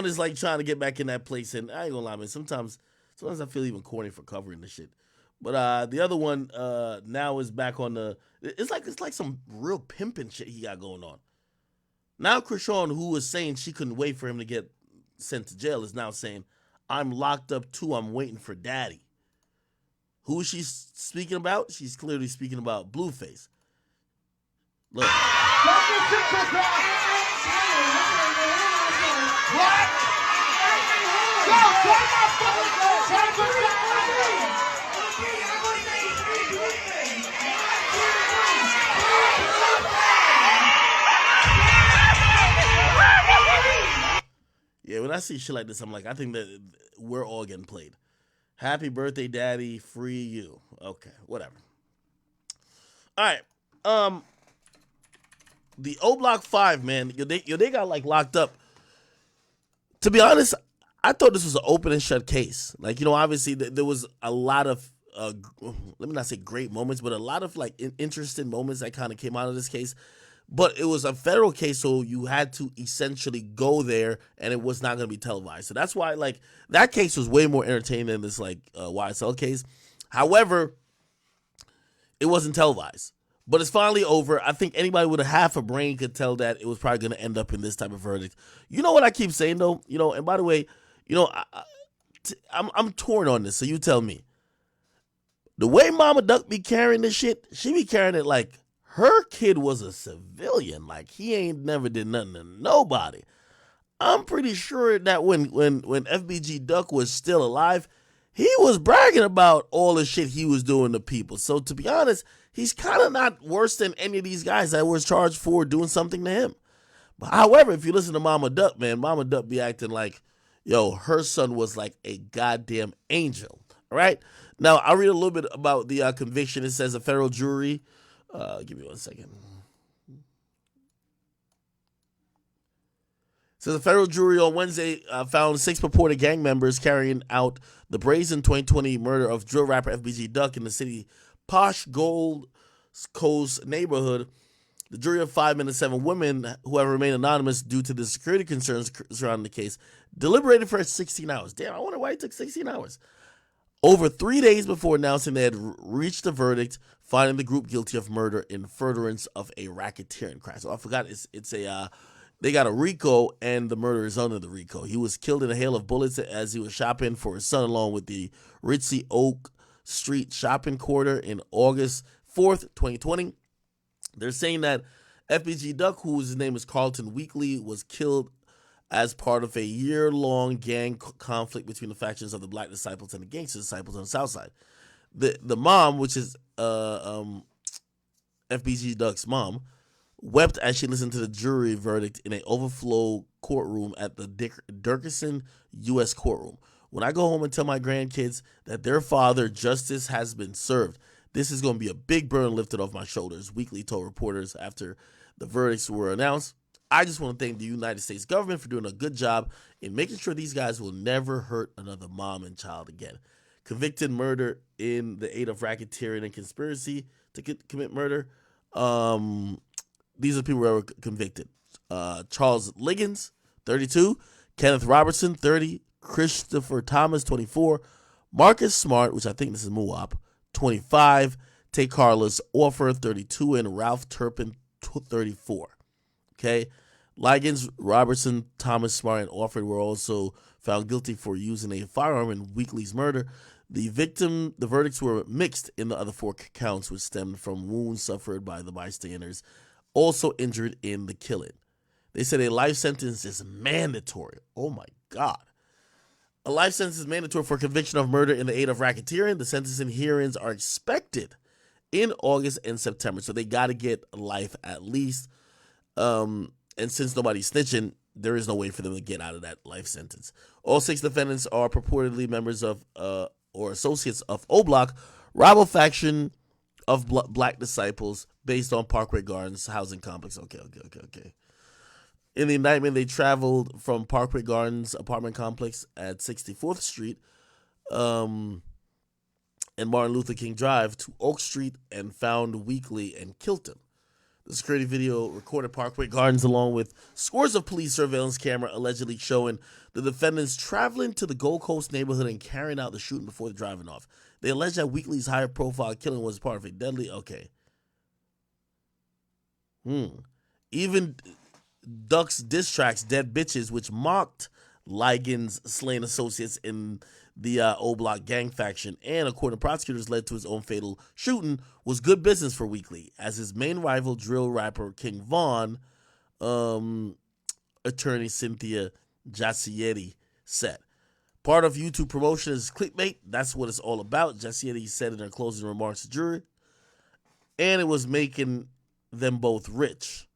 is like trying to get back in that place, and I ain't gonna lie, man. Sometimes I feel even corny for covering this shit. But the other one now is back on the. It's like some real pimping shit he got going on. Now Krishan, who was saying she couldn't wait for him to get sent to jail, is now saying, "I'm locked up too. I'm waiting for daddy." Who is she speaking about? She's clearly speaking about Blueface. Look. Yeah, when I see shit like this, I'm like, I think that we're all getting played. Happy birthday, daddy. Free you. Okay, whatever. All right. The O Block 5, man, they got like locked up. To be honest, I thought this was an open and shut case. Like, obviously there was a lot of, let me not say great moments, but a lot of like interesting moments that kind of came out of this case. But it was a federal case, so you had to essentially go there, and it was not going to be televised. So that's why, like, that case was way more entertaining than this, like, YSL case. However, it wasn't televised. But it's finally over. I think anybody with a half a brain could tell that it was probably going to end up in this type of verdict. You know what I keep saying, though? And by the way, I'm torn on this, so you tell me. The way Mama Duck be carrying this shit, she be carrying it like her kid was a civilian. Like, he ain't never did nothing to nobody. I'm pretty sure that when FBG Duck was still alive, he was bragging about all the shit he was doing to people. So to be honest, he's kind of not worse than any of these guys that was charged for doing something to him. But however, if you listen to Mama Duck, man, Mama Duck be acting like, yo, her son was like a goddamn angel. All right? Now, I'll read a little bit about the conviction. It says a federal jury. Give me 1 second. So the federal jury on Wednesday found 6 purported gang members carrying out the brazen 2020 murder of drill rapper FBG Duck in the city posh Gold Coast neighborhood. The jury of 5 men and 7 women who have remained anonymous due to the security concerns surrounding the case deliberated for 16 hours. Damn, I wonder why it took 16 hours. Over 3 days before announcing they had reached the verdict, finding the group guilty of murder in furtherance of a racketeering crime. So I forgot they got a RICO, and the murder is under the RICO. He was killed in a hail of bullets as he was shopping for his son along with the Ritzy Oak Street shopping quarter in August 4th, 2020. They're saying that FBG Duck, whose name is Carlton Weekly, was killed as part of a year-long gang conflict between the factions of the Black Disciples and the Gangster Disciples on the South Side. The mom, which is FBG Duck's mom, wept as she listened to the jury verdict in an overflow courtroom at the Dickerson U.S. courtroom. When I go home and tell my grandkids that their father, justice has been served, this is going to be a big burden lifted off my shoulders, Weekly told reporters after the verdicts were announced. I just want to thank the United States government for doing a good job in making sure these guys will never hurt another mom and child again. Convicted murder in the aid of racketeering and conspiracy to commit murder. These are people that were convicted. Charles Liggins, 32. Kenneth Robertson, 30. Christopher Thomas, 24. Marcus Smart, which I think this is Muwap, 25. Tay Carlos Orfer, 32. And Ralph Turpin, 34. Okay. Liggins, Robertson, Thomas, Smart, and Orford were also found guilty for using a firearm in Weekly's murder. The verdicts were mixed in the other 4 counts, which stemmed from wounds suffered by the bystanders, also injured in the killing. They said a life sentence is mandatory. Oh my God. A life sentence is mandatory for conviction of murder in the aid of racketeering. The sentencing hearings are expected in August and September, so they got to get life at least. And since nobody's snitching, there is no way for them to get out of that life sentence. All 6 defendants are purportedly members of or associates of O-Block, rival faction of black disciples based on Parkway Gardens housing complex. Okay. In the indictment, they traveled from Parkway Gardens apartment complex at 64th Street and Martin Luther King Drive to Oak Street and found Weekly and killed him. The security video recorded Parkway Gardens along with scores of police surveillance camera allegedly showing the defendants traveling to the Gold Coast neighborhood and carrying out the shooting before driving off. They allege that Weekly's higher profile killing was part of a deadly... Okay. Even Duck's diss tracks, Dead Bitches, which mocked Ligon's slain associates in the O-Block gang faction and, according to prosecutors, led to his own fatal shooting, was good business for Weekly, as his main rival, drill rapper King Von, attorney Cynthia Giacietti, said. Part of YouTube promotion is clickbait. That's what it's all about, Giacietti said in her closing remarks to jury. And it was making them both rich.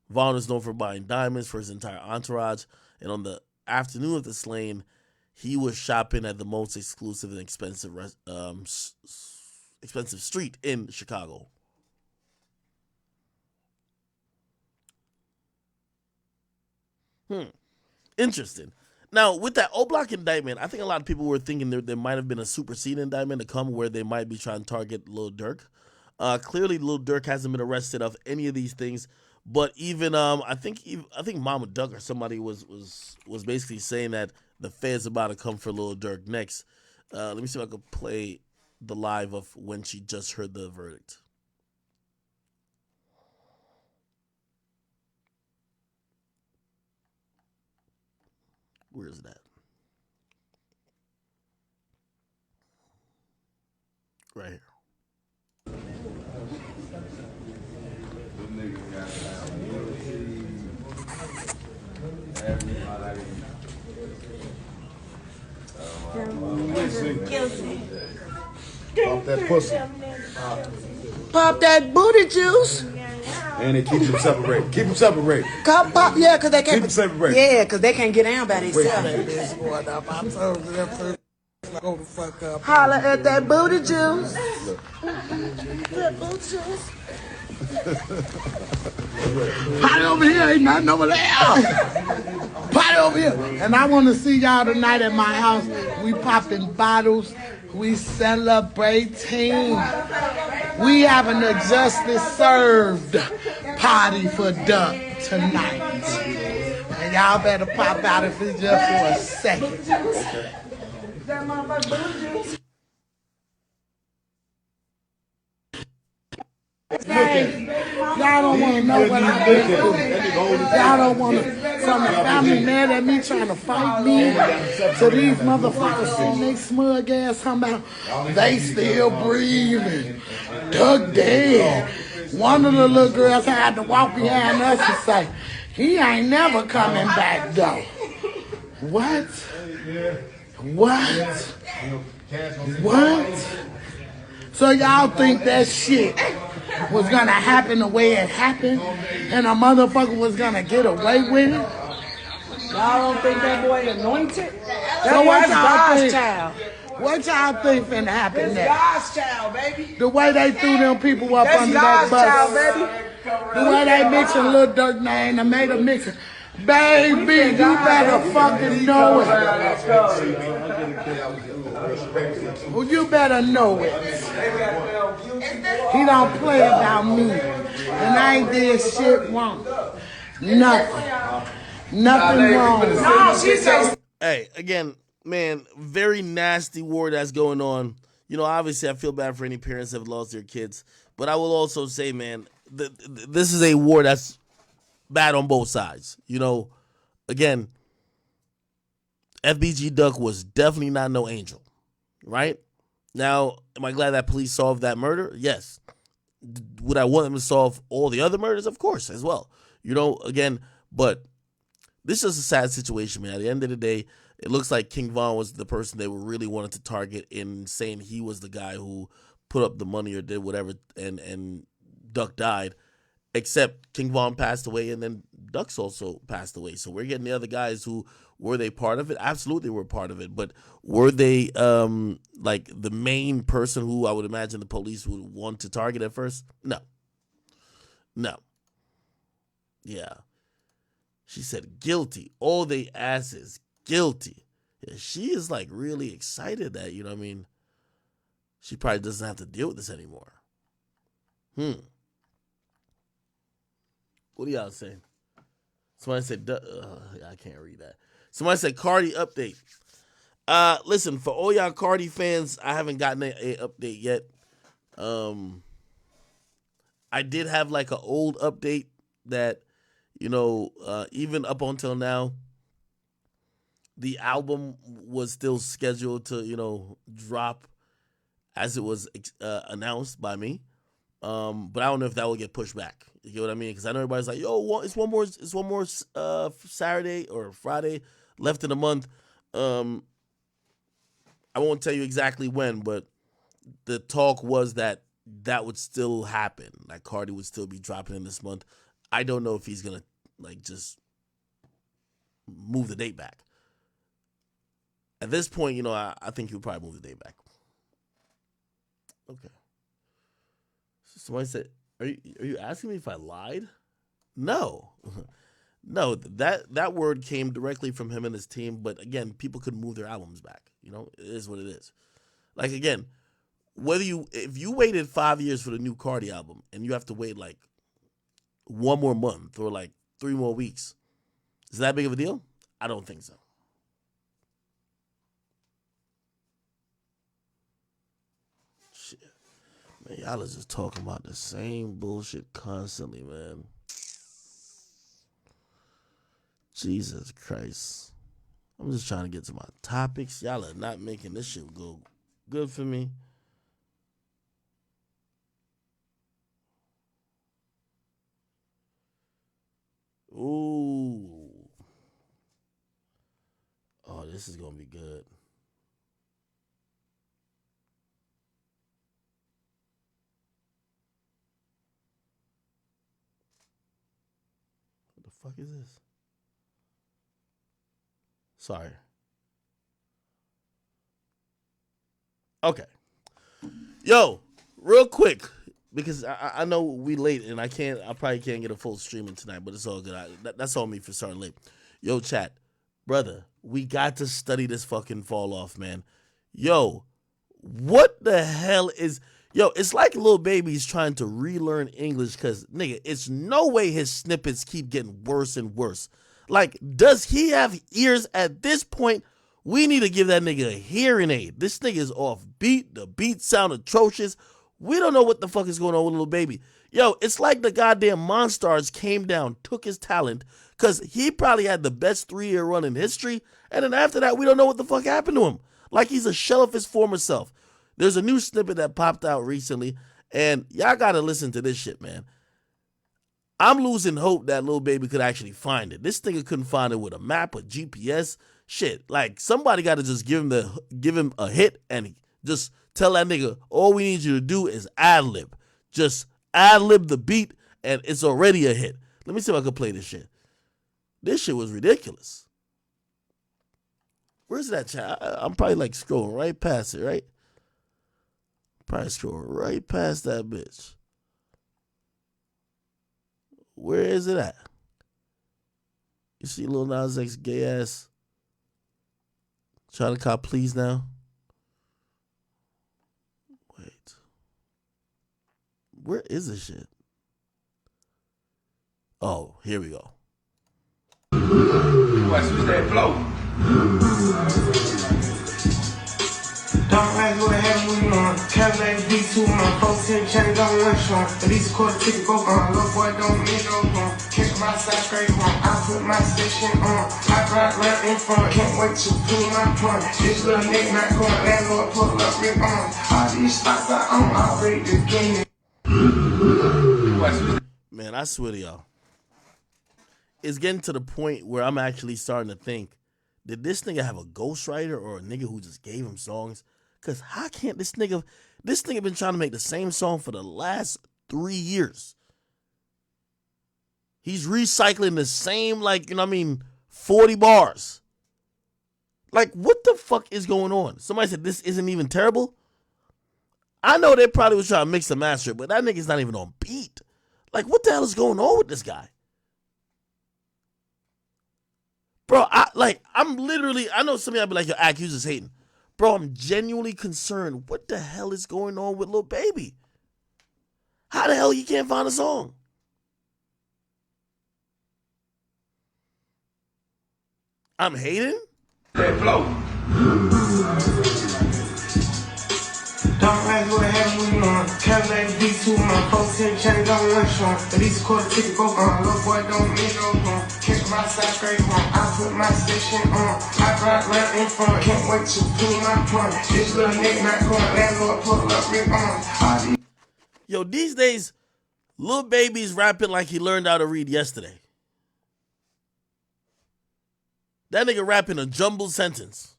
Vaughn is known for buying diamonds for his entire entourage, and on the afternoon of the slaying, he was shopping at the most exclusive and expensive street in Chicago. Interesting. Now, with that O-Block indictment, I think a lot of people were thinking there might have been a superseding indictment to come where they might be trying to target Lil Durk. Clearly, Lil Durk hasn't been arrested of any of these things. But even I think Mama Duck or somebody was basically saying that the Fed's about to come for Lil Durk next. Let me see if I can play the live of when she just heard the verdict. Where is that? Right here. Pop that pussy. Pop that booty juice. And they keep them separated. Keep them separated. Pop, yeah, because they can't. Keep them separated. Yeah, because they can't get down by themselves. Holla at that booty juice. That booty juice. Party over here, ain't nothing over there. Party over here. And I want to see y'all tonight at my house. We popping bottles. We celebrating. We having a justice served party for Duck tonight. And y'all better pop out if it's just for a second. Hey, y'all don't want to know what I've been through. Y'all don't want to, from the family mad at me trying to fight me, to these motherfuckers sitting they smug ass talking about they still breathing. Doug dead. One of the little girls had to walk behind us and say, he ain't never coming back though. What? What? What? So y'all think that shit was gonna happen the way it happened and a motherfucker was gonna get away with it? Y'all don't think that boy anointed? So what y'all God's think? child. What y'all think finna happen That's next? God's child, baby. The way they threw them people up That's under that God's child, bus. baby. The way they mixing Lil Durk name and made a mixing. Baby, you better fucking know it. Well, you better know it. He don't play about me. And I ain't did shit wrong. Nothing. Nothing wrong. No, she says. Hey, again, man, very nasty war that's going on. You know, obviously, I feel bad for any parents that have lost their kids. But I will also say, man, this is a war that's bad on both sides. You know, again, FBG Duck was definitely not no angel, right? Now, am I glad that police solved that murder? Yes. Would I want them to solve all the other murders? Of course, as well. You know, again, but this is a sad situation, man. At the end of the day, it looks like King Von was the person they were really wanted to target in saying he was the guy who put up the money or did whatever, and Duck died. Except King Von passed away, and then Ducks also passed away. So we're getting the other guys who were they part of it? Absolutely were part of it. But were they like the main person who I would imagine the police would want to target at first? No. No. Yeah. She said guilty. All they ask is guilty. Yeah, she is like really excited that, you know what I mean? She probably doesn't have to deal with this anymore. What are y'all saying? Somebody said, I can't read that. Somebody said Cardi update. Listen, for all y'all Cardi fans, I haven't gotten an update yet. I did have like an old update that, you know, even up until now, the album was still scheduled to, you know, drop as it was announced by me. But I don't know if that will get pushed back. You know what I mean? Because I know everybody's like, "Yo, it's one more Saturday or Friday left in the month." I won't tell you exactly when, but the talk was that would still happen. Like Cardi would still be dropping in this month. I don't know if he's gonna like just move the date back. At this point, you know, I think he'll probably move the date back. Okay. Somebody said, "Are you asking me if I lied?" No, no. That word came directly from him and his team. But again, people could move their albums back. You know, it is what it is. Like again, if you waited 5 years for the new Cardi album and you have to wait like one more month or like 3 more weeks, is that big of a deal? I don't think so. Shit. Man, y'all is just talking about the same bullshit constantly, man. Jesus Christ. I'm just trying to get to my topics. Y'all are not making this shit go good for me. Ooh. Oh, this is going to be good. What the fuck is this? Sorry. Okay. Yo, real quick, because I know we late and I probably can't get a full streaming tonight, but it's all good. That's on me for starting late. Yo, chat, brother, we got to study this fucking fall off, man. Yo, what the hell is... Yo, it's like Lil Baby's trying to relearn English because, nigga, it's no way his snippets keep getting worse and worse. Like, does he have ears at this point? We need to give that nigga a hearing aid. This nigga is off beat. The beats sound atrocious. We don't know what the fuck is going on with Lil Baby. Yo, it's like the goddamn Monstars came down, took his talent, because he probably had the best 3-year run in history, and then after that, we don't know what the fuck happened to him. Like he's a shell of his former self. There's a new snippet that popped out recently, and y'all gotta listen to this shit, man. I'm losing hope that Lil Baby could actually find it. This nigga couldn't find it with a map, a GPS, shit. Like somebody gotta just give him a hit and just tell that nigga, all we need you to do is ad-lib. Just ad-lib the beat and it's already a hit. Let me see if I can play this shit. This shit was ridiculous. Where's that chat? I'm probably like scrolling right past it, right? Probably scrolling right past that bitch. Where is it at? You see Lil Nas X gay ass trying to cop please now? Wait. Where is this shit? Oh, here we go. What's that flow? Don't ask what happened when you on Cadillac V2 on 14 change on one short. At least a quarter ticket go on. Little boy don't need no more. Catch my side straight home. I put my station on. I ride right in front. Can't wait to prove my point. This little nigga not going. Landlord pull up me on. All these spots I own. I'll break this game. Man, I swear to y'all. It's getting to the point where I'm actually starting to think, did this nigga have a ghostwriter or a nigga who just gave him songs? Because how can't this nigga been trying to make the same song for the last 3 years? He's recycling the same, like, 40 bars. Like, what the fuck is going on? Somebody said this isn't even terrible. I know they probably was trying to mix and master it, but that nigga's not even on beat. Like, what the hell is going on with this guy? Bro, I'm literally, I know some of y'all be like, yo, Ak, you just hating. Bro, I'm genuinely concerned. What the hell is going on with Lil Baby? How the hell he can't find a song? I'm hating? That flow. Don't ask what happened when you on. Cadillac V2, my folks here, change on one short. At least a quarter ticket go on. Little boy don't need no room. Catch my side straight on. I put my station on. I ride right in front. Can't wait to do my point. This little nigga not going. Landlord pull up me on. Yo, these days, Lil Baby's rapping like he learned how to read yesterday. That nigga rapping a jumbled sentence.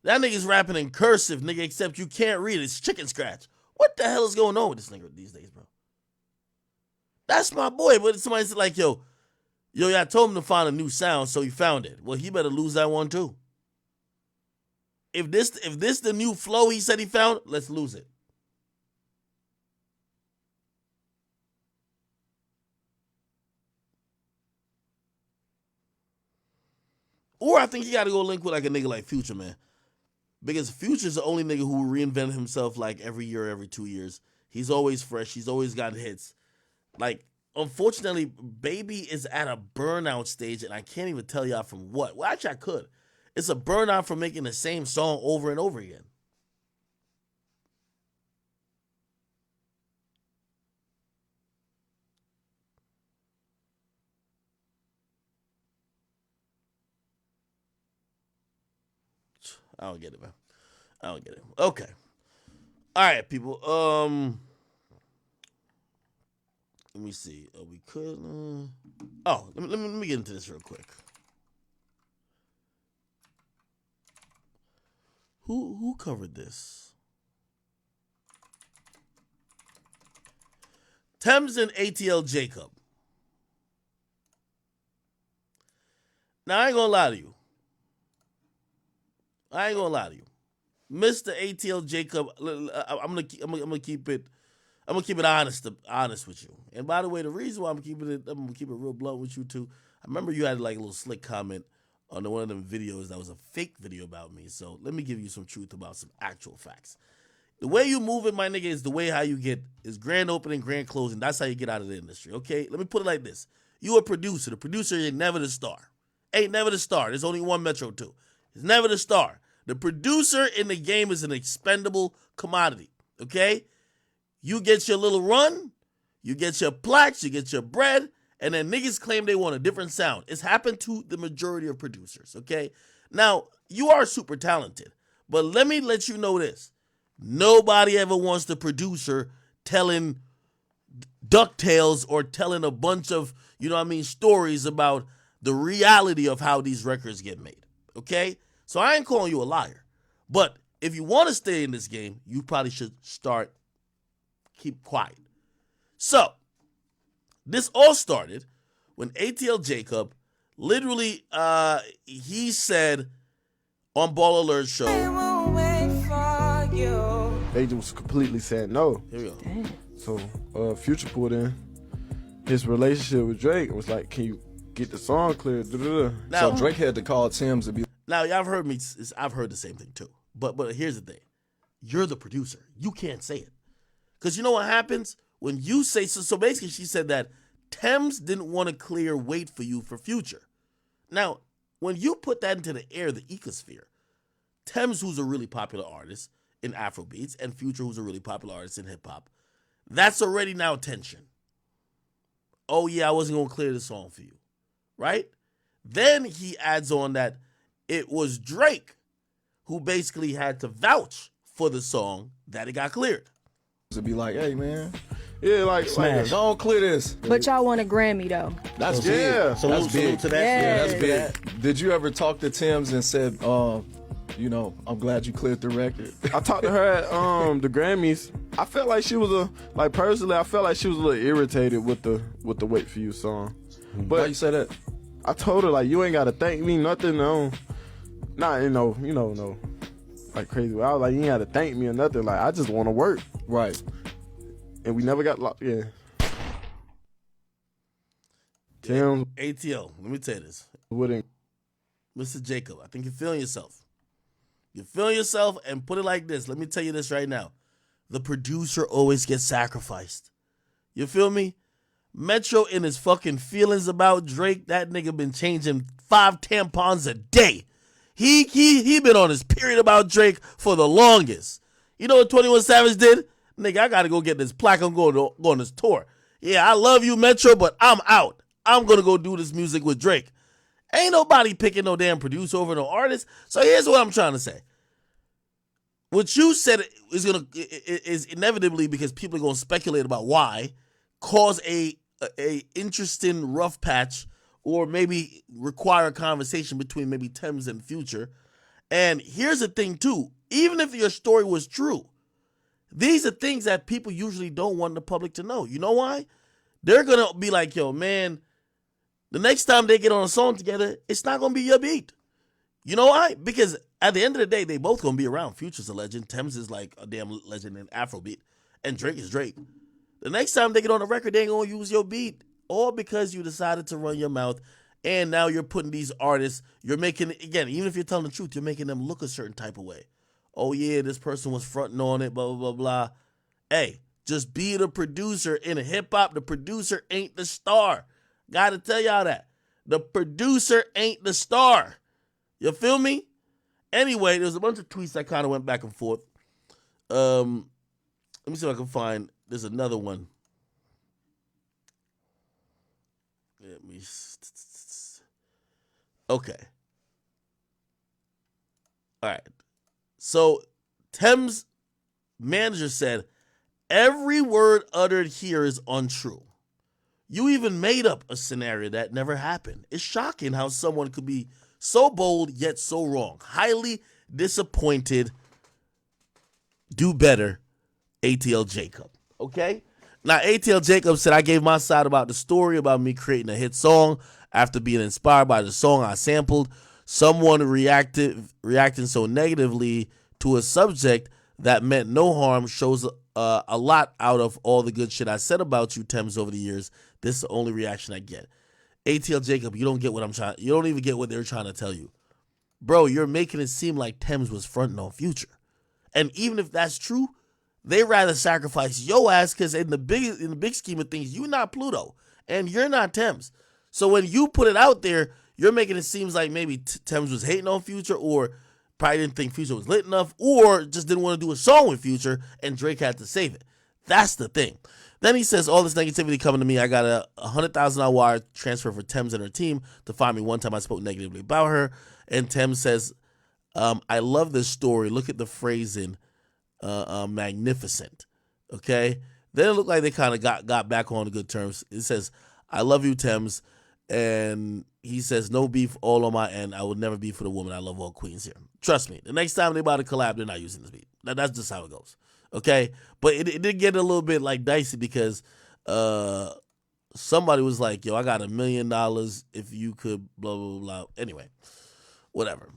That nigga's rapping in cursive, nigga, except you can't read it. It's chicken scratch. What the hell is going on with this nigga these days, bro? That's my boy. But somebody said like, yo, I told him to find a new sound, so he found it. Well, he better lose that one too. If this the new flow he said he found, let's lose it. Or I think he got to go link with like a nigga like Future, man. Because Future's the only nigga who reinvented himself like every year, every 2 years. He's always fresh. He's always got hits. Like, unfortunately, Baby is at a burnout stage, and I can't even tell y'all from what. Well, actually, I could. It's a burnout from making the same song over and over again. I don't get it, man. I don't get it. Okay. All right, people. Let me see. We could. Let me get into this real quick. Who covered this? Thames and ATL Jacob. Now I ain't gonna lie to you. Mr. ATL Jacob, I'm gonna keep it honest with you. And by the way, the reason why I'm gonna keep it real blunt with you too. I remember you had like a little slick comment on one of them videos that was a fake video about me. So let me give you some truth about some actual facts. The way you move it, my nigga, is the way how you get is grand opening, grand closing. That's how you get out of the industry. Okay, let me put it like this: you a producer. The producer ain't never the star. Ain't never the star. There's only one Metro 2. It's never the star. The producer in the game is an expendable commodity, okay? You get your little run, you get your plaques, you get your bread, and then niggas claim they want a different sound. It's happened to the majority of producers, okay? Now, you are super talented, but let me let you know this. Nobody ever wants the producer telling DuckTales or telling a bunch of, stories about the reality of how these records get made, okay? So I ain't calling you a liar. But if you want to stay in this game, you probably should keep quiet. So, this all started when ATL Jacob literally, he said on Ball Alert Show. They just completely said no. Here we go. Damn. So, Future pulled in his relationship with Drake and was like, can you get the song clear? Now, so Drake had to call Tim's to be. Now, y'all have heard me. I've heard the same thing too. But here's the thing: you're the producer. You can't say it because you know what happens when you say so. So basically, she said that Thames didn't want to clear wait for you for Future. Now, when you put that into the air, the ecosphere, Thames, who's a really popular artist in Afrobeats, and Future, who's a really popular artist in hip hop, that's already now tension. Oh yeah, I wasn't gonna clear the song for you, right? Then he adds on that it was Drake who basically had to vouch for the song that it got cleared. To be like, hey man, yeah, like don't clear this. But y'all want a Grammy though. That's big. So that's big. To that. Yeah, that's big. Did you ever talk to Tim's and said, You know, I'm glad you cleared the record. I talked to her at the Grammys. I felt like she was personally, I felt like she was a little irritated with the Wait For You song. But Why you say that? I told her, like, you ain't gotta thank me, nothing, no. Not, no, like crazy. I was like, you ain't gotta thank me or nothing. Like, I just wanna work. Right. And we never got locked, yeah. Tim ATL, let me tell you this. wouldn't. Mr. Jacob, I think you're feeling yourself. You're feeling yourself, and put it like this. Let me tell you this right now. The producer always gets sacrificed. You feel me? Metro in his fucking feelings about Drake, that nigga been changing 5 tampons a day. He been on his period about Drake for the longest. You know what 21 Savage did? Nigga, I gotta go get this plaque. I'm going on this tour. Yeah, I love you, Metro, but I'm out. I'm gonna go do this music with Drake. Ain't nobody picking no damn producer over no artist. So here's what I'm trying to say. What you said is inevitably, because people are gonna speculate about why, cause a interesting rough patch, or maybe require a conversation between maybe Thames and Future. And here's the thing too, even if your story was true, these are things that people usually don't want the public to know. You know why? They're gonna be like, yo, man, the next time they get on a song together, it's not gonna be your beat. You know why? Because at the end of the day, they both gonna be around. Future's a legend. Thames is like a damn legend in Afrobeat. And Drake is Drake. The next time they get on the record, they ain't gonna use your beat. All because you decided to run your mouth, and now you're putting these artists, you're making, again, even if you're telling the truth, you're making them look a certain type of way. Oh yeah, this person was fronting on it, blah, blah, blah, blah. Hey, just be the producer. In hip-hop, the producer ain't the star. Gotta tell y'all that. The producer ain't the star. You feel me? Anyway, there's a bunch of tweets that kind of went back and forth. Let me see if I can find, there's another one. Okay. All right. So, Thames' manager said, every word uttered here is untrue. You even made up a scenario that never happened. It's shocking how someone could be so bold yet so wrong. Highly disappointed. Do better, ATL Jacob. Okay? Now, ATL Jacob said, I gave my side about the story about me creating a hit song after being inspired by the song I sampled. Someone reacting so negatively to a subject that meant no harm shows a lot out of all the good shit I said about you, Thames, over the years. This is the only reaction I get. ATL Jacob, you don't get what I'm trying. You don't even get what they're trying to tell you. Bro, you're making it seem like Thames was fronting on Future. And even if that's true, they rather sacrifice your ass, because in the big scheme of things, you're not Pluto and you're not Thames. So when you put it out there, you're making it seem like maybe Thames was hating on Future, or probably didn't think Future was lit enough, or just didn't want to do a song with Future and Drake had to save it. That's the thing. Then he says, all this negativity coming to me, I got a $100,000 wire transfer for Thames and her team to find me one time I spoke negatively about her. And Thames says, I love this story. Look at the phrasing. Magnificent. Okay? Then it looked like they kind of got back on good terms. It says, I love you, Thames. And he says, no beef all on my end. I will never be for the woman. I love all queens here. Trust me. The next time they about to collab, they're not using this beat. That's just how it goes. Okay? But it did get a little bit like dicey, because somebody was like, yo, I got $1 million if you could blah, blah, blah. Anyway, whatever.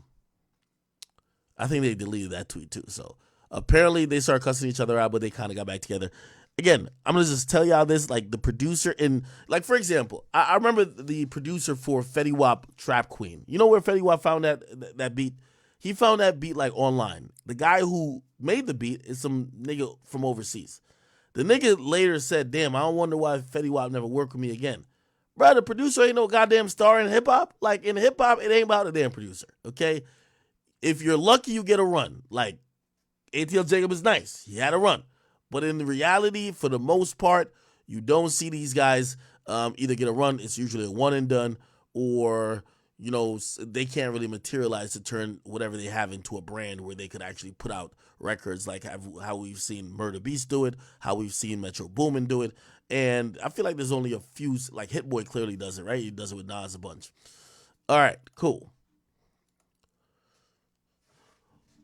I think they deleted that tweet too. So apparently they started cussing each other out, but they kind of got back together. Again, I'm going to just tell y'all this, like the producer in, like, for example, I remember the producer for Fetty Wap Trap Queen. You know where Fetty Wap found that beat? He found that beat like online. The guy who made the beat is some nigga from overseas. The nigga later said, damn, I don't wonder why Fetty Wap never worked with me again. Bro, the producer ain't no goddamn star in hip hop. Like, in hip hop, it ain't about the damn producer, okay? If you're lucky, you get a run. Like, ATL Jacob is nice. He had a run. But in the reality, for the most part, you don't see these guys either get a run. It's usually a one and done, or, you know, they can't really materialize to turn whatever they have into a brand where they could actually put out records, like how we've seen Murder Beast do it, how we've seen Metro Boomin do it. And I feel like there's only a few, like Hit Boy clearly does it, right? He does it with Nas a bunch. All right, cool.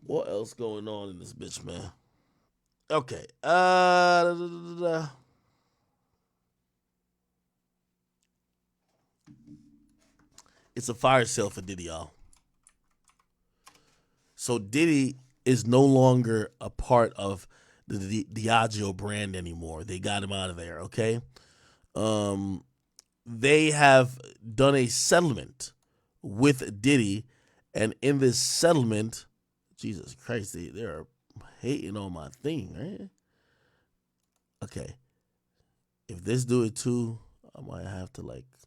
What else going on in this bitch, man? Okay. It's a fire sale for Diddy, y'all. So Diddy is no longer a part of the Diageo brand anymore. They got him out of there, okay? They have done a settlement with Diddy, and in this settlement, Jesus Christ, they're hating on my thing, right? Okay. If this do it too, I might have to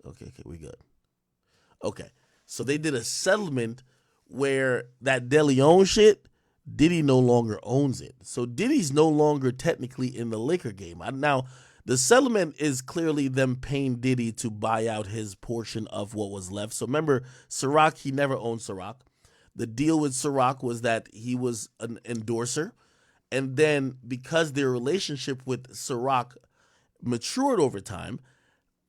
okay, we good. Okay. So they did a settlement where that De Leon shit, Diddy no longer owns it. So Diddy's no longer technically in the liquor game. Now, the settlement is clearly them paying Diddy to buy out his portion of what was left. So remember, Ciroc, he never owned Ciroc. The deal with Ciroc was that he was an endorser. And then because their relationship with Ciroc matured over time,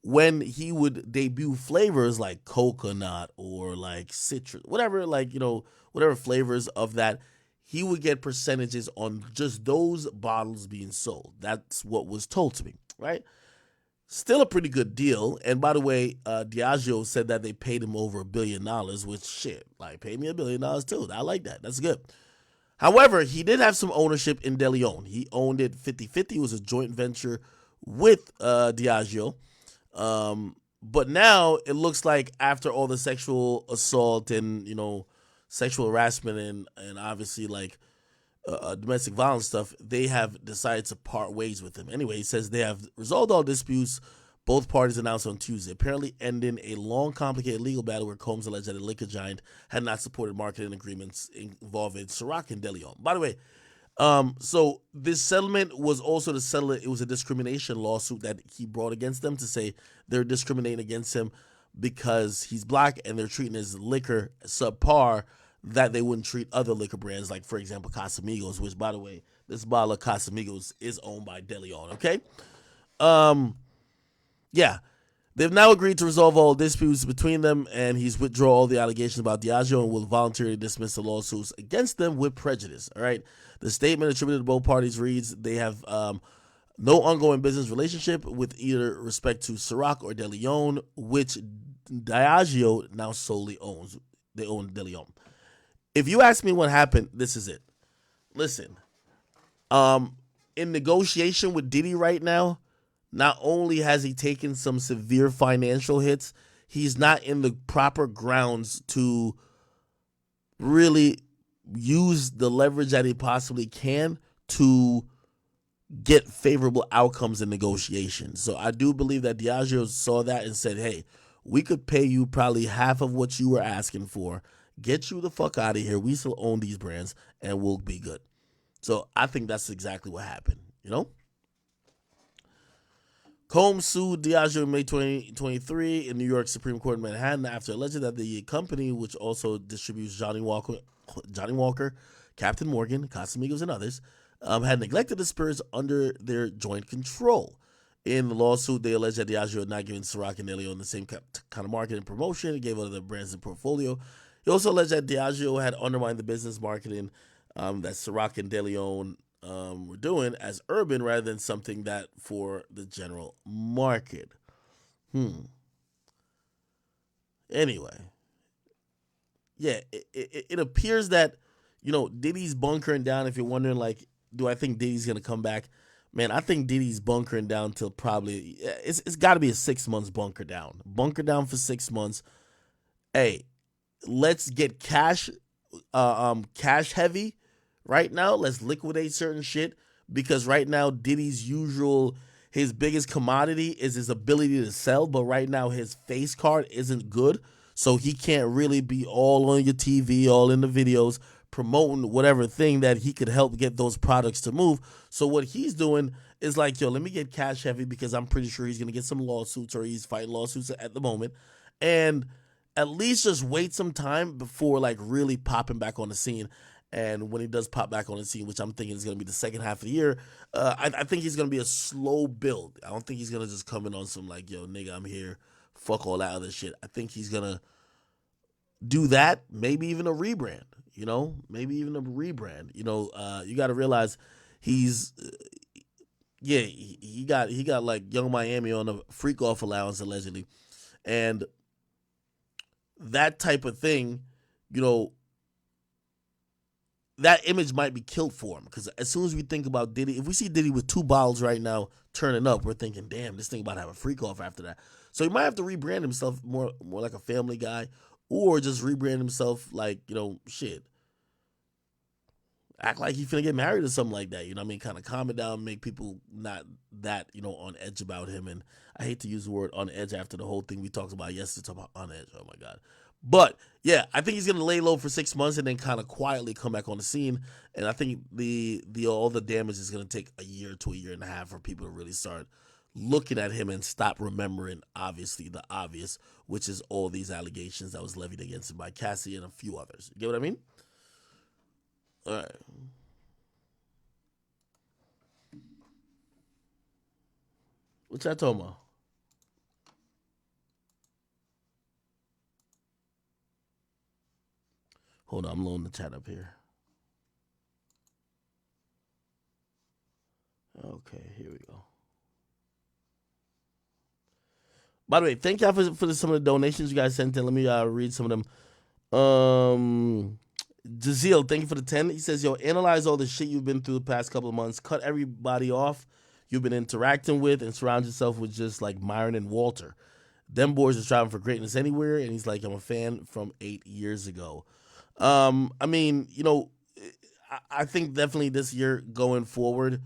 when he would debut flavors like coconut or like citrus, whatever, whatever flavors of that, he would get percentages on just those bottles being sold. That's what was told to me, right? Still a pretty good deal. And by the way, Diageo said that they paid him over $1 billion, which shit, pay me $1 billion too. I like that. That's good. However, he did have some ownership in De Leon. He owned it 50-50. It was a joint venture with Diageo. But now it looks like after all the sexual assault and, sexual harassment and obviously domestic violence stuff, they have decided to part ways with him. Anyway, he says they have resolved all disputes. Both parties announced on Tuesday, apparently ending a long, complicated legal battle where Combs alleged that the liquor giant had not supported marketing agreements involving Ciroc and De Leon. By the way, so this settlement was also to settle it. It was a discrimination lawsuit that he brought against them to say they're discriminating against him because he's black and they're treating his liquor subpar that they wouldn't treat other liquor brands, like, for example, Casamigos, which, by the way, this bottle of Casamigos is owned by De Leon, okay? Yeah. They've now agreed to resolve all disputes between them, and he's withdrawn all the allegations about Diageo and will voluntarily dismiss the lawsuits against them with prejudice, all right? The statement attributed to both parties reads, they have no ongoing business relationship with either respect to Ciroc or De Leon, which Diageo now solely owns. They own De Leon. If you ask me what happened, this is it. Listen, in negotiation with Diddy right now, not only has he taken some severe financial hits, he's not in the proper grounds to really use the leverage that he possibly can to get favorable outcomes in negotiations. So I do believe that Diageo saw that and said, hey, we could pay you probably half of what you were asking for, get you the fuck out of here. We still own these brands and we'll be good. So I think that's exactly what happened, Combs sued Diageo in May 2023 in New York Supreme Court in Manhattan after alleging that the company, which also distributes Johnny Walker, Captain Morgan, Casamigos, and others, had neglected the spirits under their joint control. In the lawsuit, they alleged that Diageo had not given Ciroc and De Leon the same kind of marketing promotion it gave other brands in portfolio. He also alleged that Diageo had undermined the business marketing that Ciroc and De Leon were doing as urban rather than something that for the general market. Anyway, yeah, it appears that, Diddy's bunkering down. If you're wondering, do I think Diddy's going to come back? Man, I think Diddy's bunkering down till probably, it's got to be a 6 months bunker down. Bunker down for 6 months. Hey, let's get cash heavy right now. Let's liquidate certain shit because right now Diddy's his biggest commodity is his ability to sell, but right now his face card isn't good, so he can't really be all on your TV, all in the videos, promoting whatever thing that he could help get those products to move. So what he's doing is let me get cash heavy because I'm pretty sure he's going to get some lawsuits or he's fighting lawsuits at the moment. And at least just wait some time before really popping back on the scene. And when he does pop back on the scene, which I'm thinking is going to be the second half of the year, I think he's going to be a slow build. I don't think he's going to just come in on some yo, nigga, I'm here. Fuck all that other shit. I think he's going to do that, maybe even a rebrand. Maybe even a rebrand. You got to realize he's he got like Young Miami on a freak off allowance allegedly, and that type of thing, you know, that image might be killed for him because as soon as we think about Diddy, if we see Diddy with 2 bottles right now turning up, we're thinking, damn, this thing about to have a freak off after that. So he might have to rebrand himself more like a family guy, or just rebrand himself like, shit. Act like he finna get married or something like that. You know what I mean? Kind of calm it down, make people not that, on edge about him. And I hate to use the word on edge after the whole thing we talked about yesterday, talk about on edge. Oh my God. But yeah, I think he's gonna lay low for 6 months and then kind of quietly come back on the scene. And I think the all the damage is gonna take a year to a year and a half for people to really start looking at him and stop remembering obviously the obvious, which is all these allegations that was levied against him by Cassie and a few others. You get what I mean? All right. What y'all talking about? Hold on, I'm loading the chat up here. Okay, here we go. By the way, thank y'all for some of the donations you guys sent in. Let me read some of them. Jazeel, thank you for the 10. He says, yo, analyze all the shit you've been through the past couple of months. Cut everybody off you've been interacting with and surround yourself with just like Myron and Walter. Them boys are striving for greatness anywhere. And he's like, I'm a fan from 8 years ago. I mean, I think definitely this year going forward,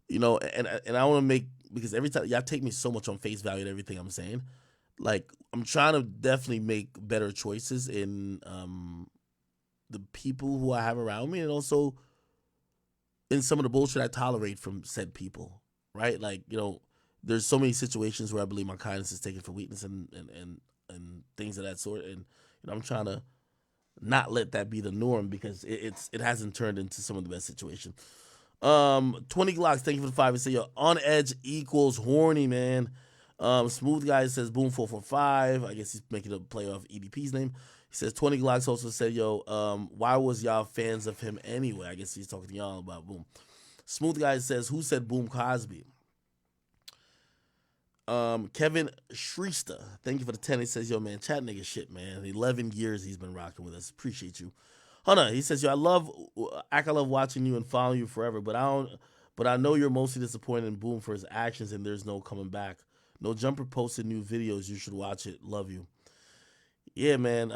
and I want to make, because every time y'all take me so much on face value and everything I'm saying, like I'm trying to definitely make better choices in the people who I have around me, and also in some of the bullshit I tolerate from said people, right? Like, there's so many situations where I believe my kindness is taken for weakness and things of that sort, and I'm trying to not let that be the norm because it hasn't turned into some of the best situation. 20 Glocks, thank you for the 5. And say, yo, on edge equals horny, man. Smooth Guy says boom 445. I guess he's making a play off EDP's name. He says 20 Glocks also said, yo, why was y'all fans of him anyway? I guess he's talking to y'all about Boom. Smooth Guy says, who said Boom Cosby? Kevin Shrista, thank you for the 10. He says, yo, man, chat nigga shit, man. 11 years he's been rocking with us. Appreciate you. Hunter, he says, yo, I love watching you and following you forever, but I know you're mostly disappointed in Boom for his actions and there's no coming back. No Jumper posted new videos. You should watch it. Love you. Yeah, man.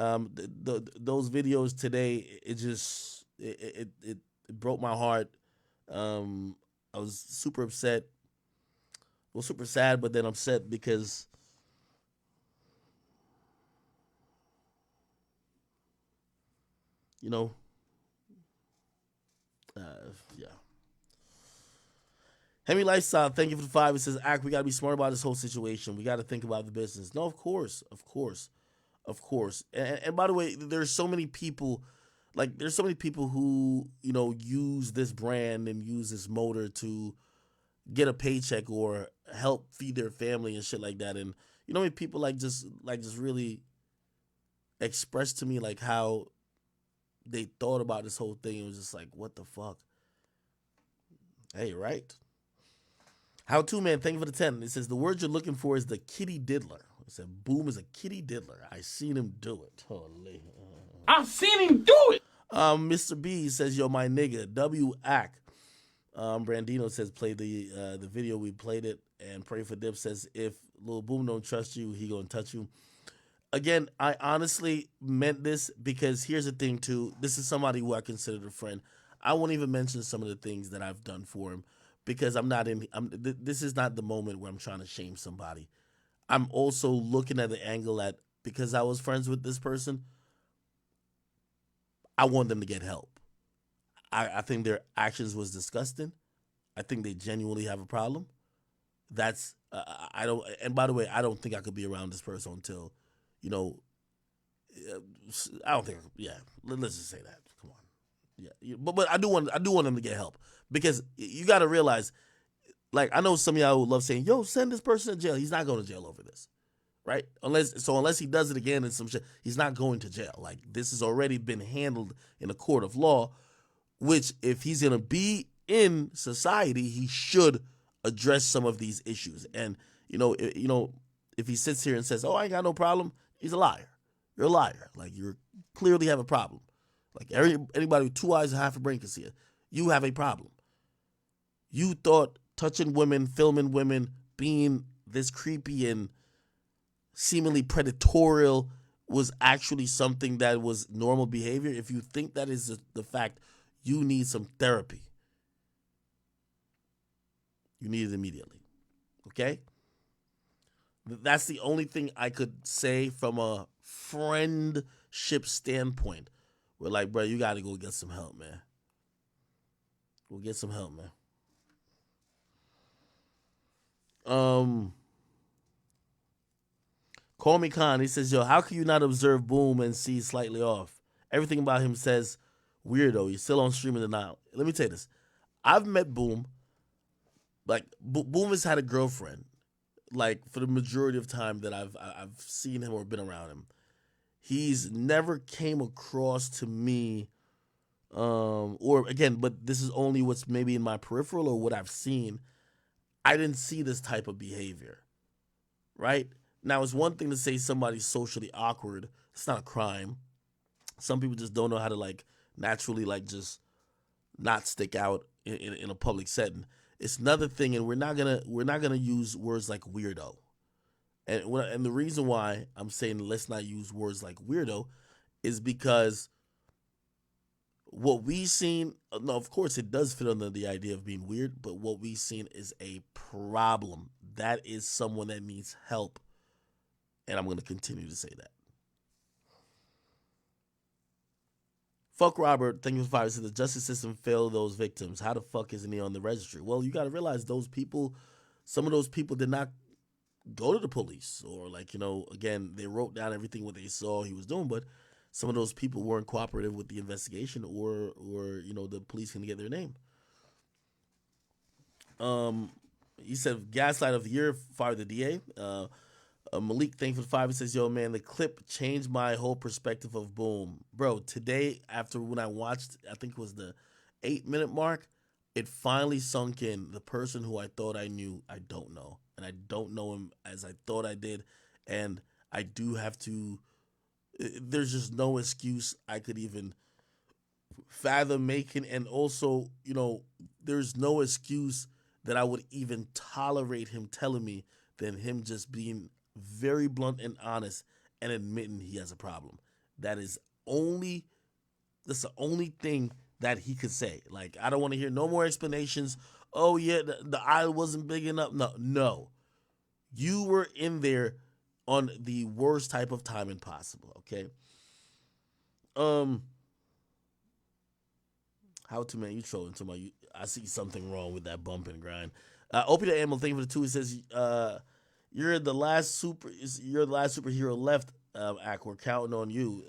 Those videos today, it broke my heart. I was super upset. Well, super sad, but then upset because yeah. Hemi Lifestyle, thank you for the 5. It says, Ack, we got to be smart about this whole situation. We got to think about the business. No, of course. And by the way, there's so many people who, use this brand and use this motor to get a paycheck or help feed their family and shit like that. And people just really express to me like how they thought about this whole thing. It was just like, what the fuck? Hey, right. How to, man, thank you for the 10. It says the word you're looking for is the kitty diddler. It said Boom is a kitty diddler. I seen him do it. Holy. I've seen him do it. Mr. B says, yo, my nigga, W-Ack. Brandino says, play the video. We played it. And Pray for Dip says, if Lil Boom don't trust you, he gonna touch you. Again, I honestly meant this because here's the thing, too. This is somebody who I consider a friend. I won't even mention some of the things that I've done for him because this is not the moment where I'm trying to shame somebody. I'm also looking at the angle at, because I was friends with this person, I want them to get help. I think their actions was disgusting. I think they genuinely have a problem. That's, I don't, and by the way, I don't think I could be around this person until, I don't think, let's just say that. Come on. Yeah. But I do want them to get help because you got to realize, like, I know some of y'all would love saying, yo, send this person to jail. He's not going to jail over this. right? Unless he does it again and some shit, he's not going to jail. Like, this has already been handled in a court of law, which if he's gonna be in society, he should address some of these issues. And if he sits here and says, "Oh, I ain't got no problem," he's a liar. You're a liar. Like, you clearly have a problem. Like, anybody with 2 eyes and half a brain can see it. You have a problem. You thought touching women, filming women, being this creepy and seemingly predatory was actually something that was normal behavior. If you think that is the fact, you need some therapy. You need it immediately. Okay? That's the only thing I could say from a friendship standpoint. We're like, bro, you got to go get some help, man. Go get some help, man. Call me Khan. He says, yo, how can you not observe Boom and see slightly off? Everything about him says weirdo. He's still on streaming denial. Let me tell you this. I've met Boom. Like, Boom has had a girlfriend. Like, for the majority of time that I've seen him or been around him. He's never came across to me, or again, but this is only what's maybe in my peripheral or what I've seen. I didn't see this type of behavior, right? Now, it's one thing to say somebody's socially awkward. It's not a crime. Some people just don't know how to, like, naturally, like, just not stick out in a public setting. It's another thing, and we're not gonna use words like weirdo. And the reason why I'm saying let's not use words like weirdo is because what we've seen, no, of course it does fit under the idea of being weird, but what we've seen is a problem. That is someone that needs help. And I'm going to continue to say that. Fuck Robert, thank you for 5. Said the justice system failed those victims. How the fuck isn't he on the registry? Well, you got to realize some of those people did not go to the police, or like, again, they wrote down everything what they saw he was doing, but some of those people weren't cooperative with the investigation, or the police can get their name. He said gaslight of the year, fired the DA. Malik, thank you for 5. He says, yo, man, the clip changed my whole perspective of Boom. Bro, today, after when I watched, I think it was the 8-minute mark, it finally sunk in. The person who I thought I knew, I don't know. And I don't know him as I thought I did. And I do have to, there's just no excuse I could even fathom making. And also, there's no excuse that I would even tolerate him telling me than him just being very blunt and honest and admitting he has a problem. That's the only thing that he could say. Like, I don't want to hear no more explanations. Oh yeah, the eye wasn't big enough. No. You were in there on the worst type of timing possible, okay? How to, man, you trolling to my, I see something wrong with that bump and grind. Opie the Ammo, thank you for the 2. He says, you're the last superhero left, Ak. We're counting on you.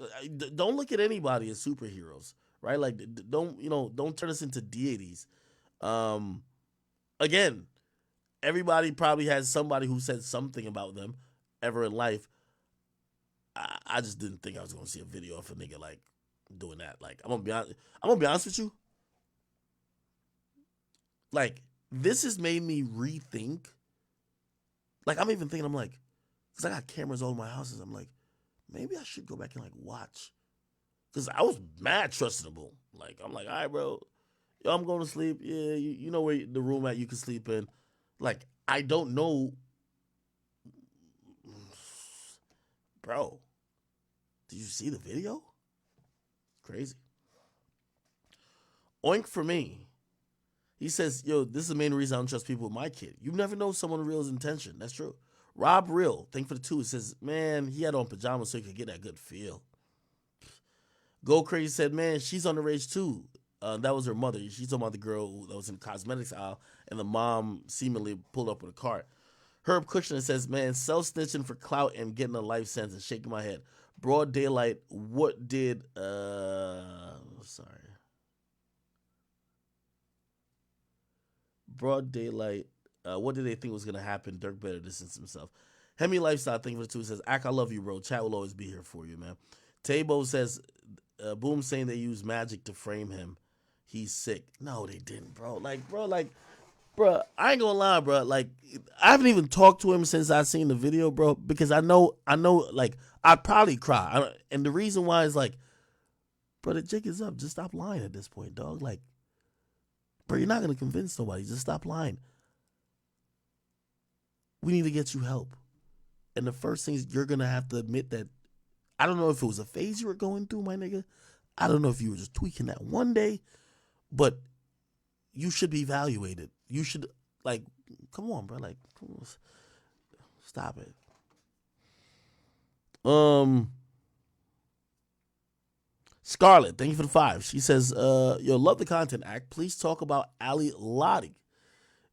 Don't look at anybody as superheroes, right? Like, don't turn us into deities. Again, everybody probably has somebody who said something about them ever in life. I just didn't think I was gonna see a video of a nigga like doing that. Like, I'm gonna be honest with you. Like, this has made me rethink. Like, I'm even thinking, I'm like, because I got cameras all in my houses. I'm like, maybe I should go back and like watch. Because I was mad trustable. Like, I'm like, all right, bro. Yo, I'm going to sleep. Yeah, you know where the room at you can sleep in. Like, I don't know. Bro, did you see the video? Crazy. Oink for me. He says, yo, this is the main reason I don't trust people with my kid. You never know someone real's intention. That's true. Rob Real, thank you for the 2. He says, man, he had on pajamas so he could get that good feel. Go Crazy said, man, she's underage too. That was her mother. She's talking about the girl that was in the cosmetics aisle, and the mom seemingly pulled up with a cart. Herb Kushner says, man, self-snitching for clout and getting a life sentence. Shaking my head. Broad daylight, what did, Broad daylight, what did they think was going to happen? Dirk better distance himself. Hemi Lifestyle, thank you for the 2. Says, Ak, I love you, bro. Chat will always be here for you, man. Tabo says, Boom saying they used magic to frame him. He's sick. No, they didn't, bro. Bro, I ain't gonna lie, bro. Like, I haven't even talked to him since I seen the video, bro, because I know, like, I'd probably cry. And the reason why is, like, bro, the jig is up. Just stop lying at this point, dog. Like, bro, you're not gonna convince nobody. Just stop lying. We need to get you help. And the first thing is you're gonna have to admit that, I don't know if it was a phase you were going through, my nigga. I don't know if you were just tweaking that one day, but you should be evaluated. You should, like, come on, bro. Like, come on. Stop it. Scarlett, thank you for the 5. She says, yo, love the content, Act. Please talk about Ali Lottie.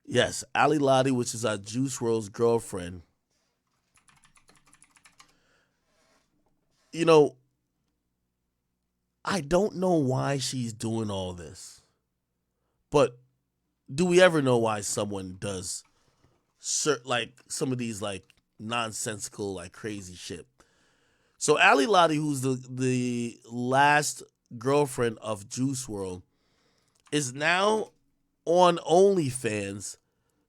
Yes, Ali Lottie, which is our Juice WRLD's girlfriend. You know, I don't know why she's doing all this, but do we ever know why someone does like some of these like nonsensical, like crazy shit? So Ali Lottie, who's the last girlfriend of Juice WRLD, is now on OnlyFans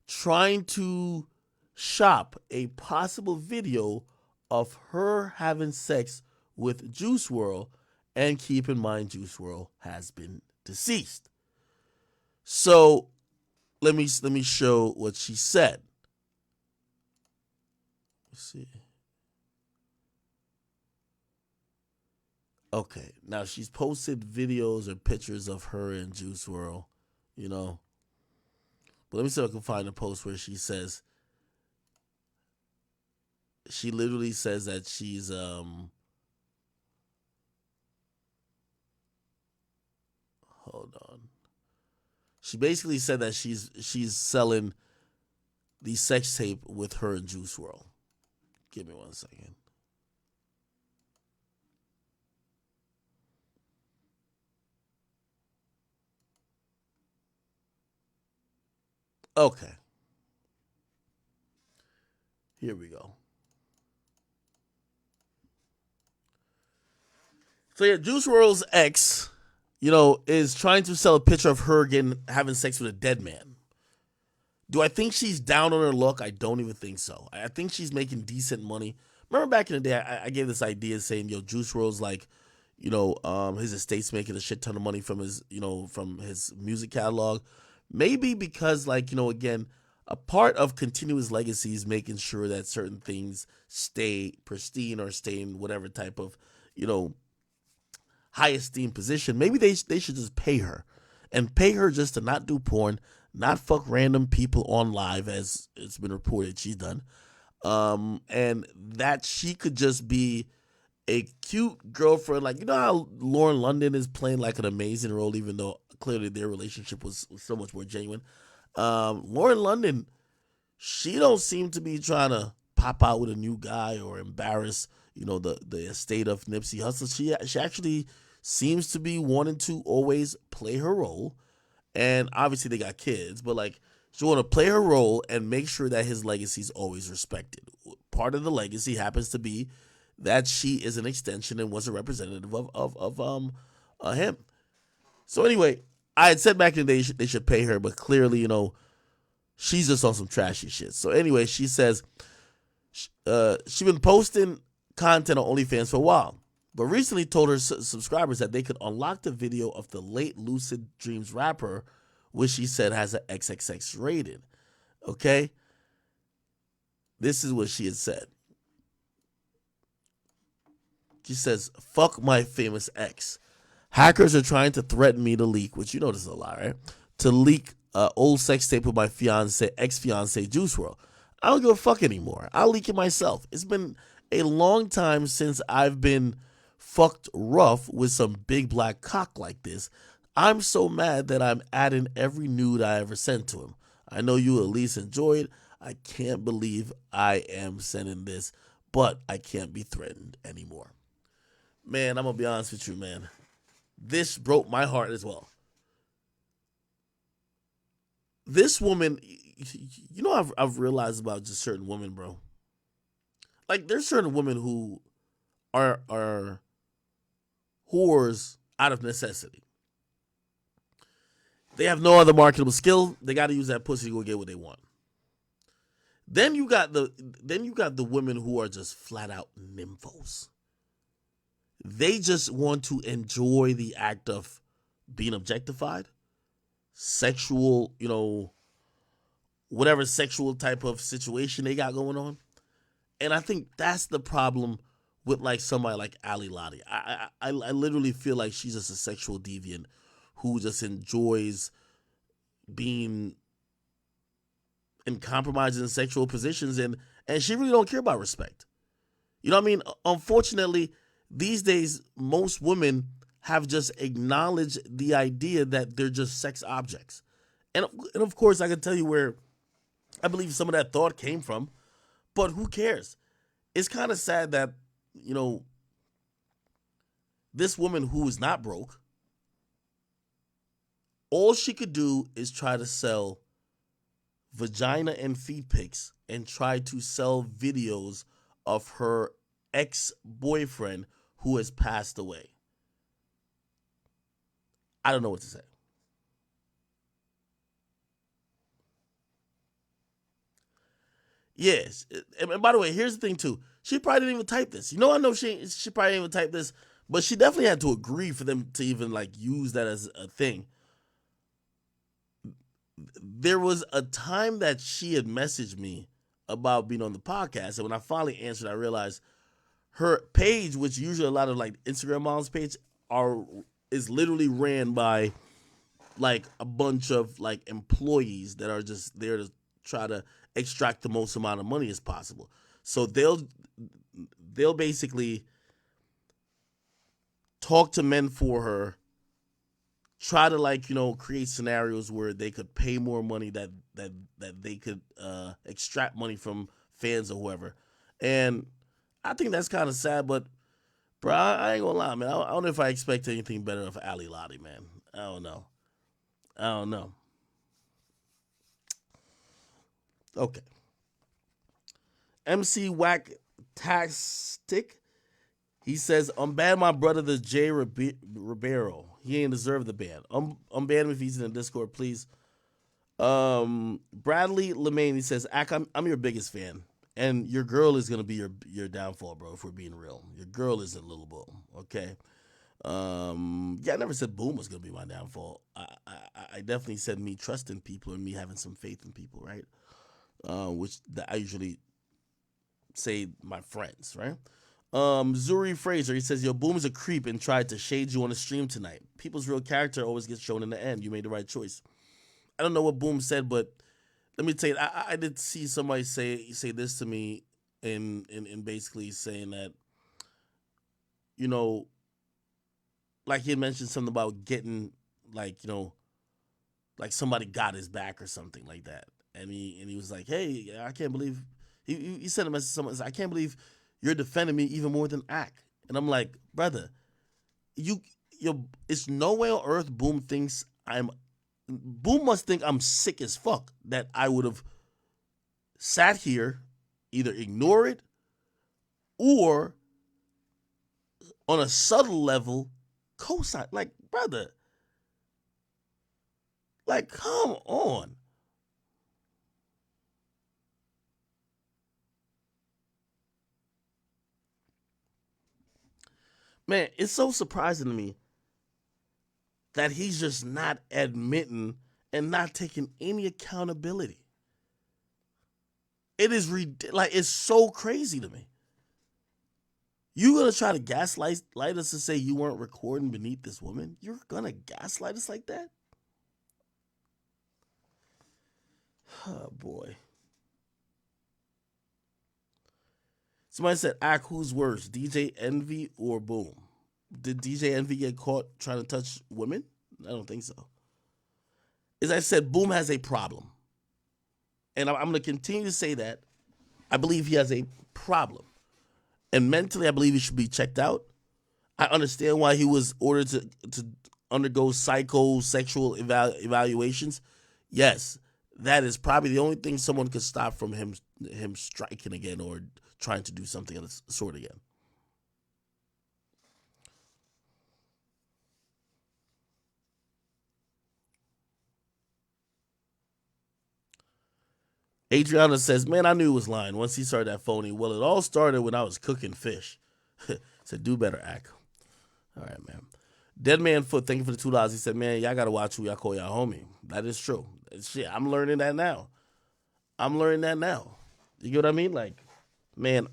trying to shop a possible video of her having sex with Juice WRLD, and keep in mind Juice WRLD has been deceased. So let me show what she said. Let's see. Okay, now she's posted videos or pictures of her and Juice WRLD, you know. But let me see if I can find a post where she says, she literally says that she's hold on. She basically said that she's selling the sex tape with her and Juice WRLD. Give me 1 second. Okay. Here we go. So yeah, Juice WRLD's ex, you know, is trying to sell a picture of her having sex with a dead man. Do I think she's down on her luck? I don't even think so. I think she's making decent money. Remember back in the day, I gave this idea saying, yo, Juice WRLD's like, you know, his estate's making a shit ton of money from his, you know, from his music catalog. Maybe because, like, you know, again, a part of continuous legacy is making sure that certain things stay pristine or stay in whatever type of, you know, high esteemed position. Maybe they should just pay her and pay her just to not do porn, not fuck random people on live, as it's been reported she's done. And that she could just be a cute girlfriend. Like, you know how Lauren London is playing like an amazing role, even though clearly their relationship was so much more genuine. Lauren London, she don't seem to be trying to pop out with a new guy or embarrass, you know, the estate of Nipsey Hussle. She actually seems to be wanting to always play her role. And obviously they got kids, but like, she want to play her role and make sure that his legacy is always respected. Part of the legacy happens to be that she is an extension and was a representative of him. So anyway, I had said back in the day they should pay her, but clearly, you know, she's just on some trashy shit. So anyway, she says she been posting content on OnlyFans for a while, but recently told her subscribers that they could unlock the video of the late Lucid Dreams rapper, which she said has an XXX rating. Okay? This is what she had said. She says, fuck my famous ex. Hackers are trying to threaten me to leak, which you know this is a lie, right? To leak old sex tape with my ex-fiance Juice WRLD. I don't give a fuck anymore. I'll leak it myself. It's been a long time since I've been fucked rough with some big black cock like this. I'm so mad that I'm adding every nude I ever sent to him. I know you at least enjoy it. I can't believe I am sending this, but I can't be threatened anymore. Man, I'm going to be honest with you, man. This broke my heart as well. This woman, you know, I've realized about just certain women, bro. like there's certain women who are whores out of necessity. They have no other marketable skill. They got to use that pussy to go get what they want. Then you got the women who are just flat out nymphos. They just want to enjoy the act of being objectified, sexual, whatever sexual type of situation they got going on. And I think that's the problem with like somebody like Ali Lottie. I literally feel like she's just a sexual deviant who just enjoys being in compromising sexual positions, and she really don't care about respect. You know what I mean? Unfortunately, these days, most women have just acknowledged the idea that they're just sex objects. And of course, I can tell you where I believe some of that thought came from, but who cares? It's kind of sad that, this woman who is not broke, all she could do is try to sell vagina and feet pics and try to sell videos of her ex-boyfriend who has passed away. I don't know what to say. Yes. And by the way, here's the thing too. She probably didn't even type this. I know she probably didn't even type this, but she definitely had to agree for them to even like use that as a thing. There was a time that she had messaged me about being on the podcast, and when I finally answered, I realized her page, which usually a lot of like Instagram moms' page is literally ran by like a bunch of like employees that are just there to try to extract the most amount of money as possible. So they'll basically talk to men for her, try to like, create scenarios where they could pay more money that they could extract money from fans or whoever. And I think that's kind of sad, but bro, I ain't gonna lie, man. I don't know if I expect anything better of Ali Lottie, man. I don't know. Okay. MC Wacktastic. He says, unban my brother, the Jay Ribeiro. He ain't deserve the ban. Unban him if he's in the Discord, please. Bradley Lemaine, he says, I'm your biggest fan. And your girl is going to be your downfall, bro, if we're being real. Your girl isn't Little Boom, okay? I never said Boom was going to be my downfall. I definitely said me trusting people and me having some faith in people, right? Which I usually say my friends, right? Zuri Fraser, he says, yo, Boom is a creep and tried to shade you on the stream tonight. People's real character always gets shown in the end. You made the right choice. I don't know what Boom said, but let me tell you, I did see somebody say this to me in basically saying that, like he had mentioned something about getting like, like somebody got his back or something like that. And he was like, hey, I can't believe he sent a message to someone. I can't believe you're defending me even more than Ak. And I'm like, brother, it's no way on earth Boom must think I'm sick as fuck that I would have sat here, either ignore it or on a subtle level co-sign. Like, brother, like, come on. Man, it's so surprising to me that he's just not admitting and not taking any accountability. It is it's so crazy to me. You gonna try to gaslight us to say you weren't recording beneath this woman? You're gonna gaslight us like that? Oh boy. Somebody said, Ak, who's worse, DJ Envy or Boom? Did DJ Envy get caught trying to touch women? I don't think so. As I said, Boom has a problem. And I'm going to continue to say that. I believe he has a problem. And mentally, I believe he should be checked out. I understand why he was ordered to undergo psychosexual evaluations. Yes, that is probably the only thing someone could stop from him striking again or trying to do something of this sort again. Adriana says, man, I knew he was lying once he started that phony. Well, it all started when I was cooking fish. Said, do better, act. All right, man. Dead Man Foot, thank you for the $2. He said, man, y'all got to watch who y'all call y'all homie. That is true. Shit, I'm learning that now. You get what I mean? Like, man,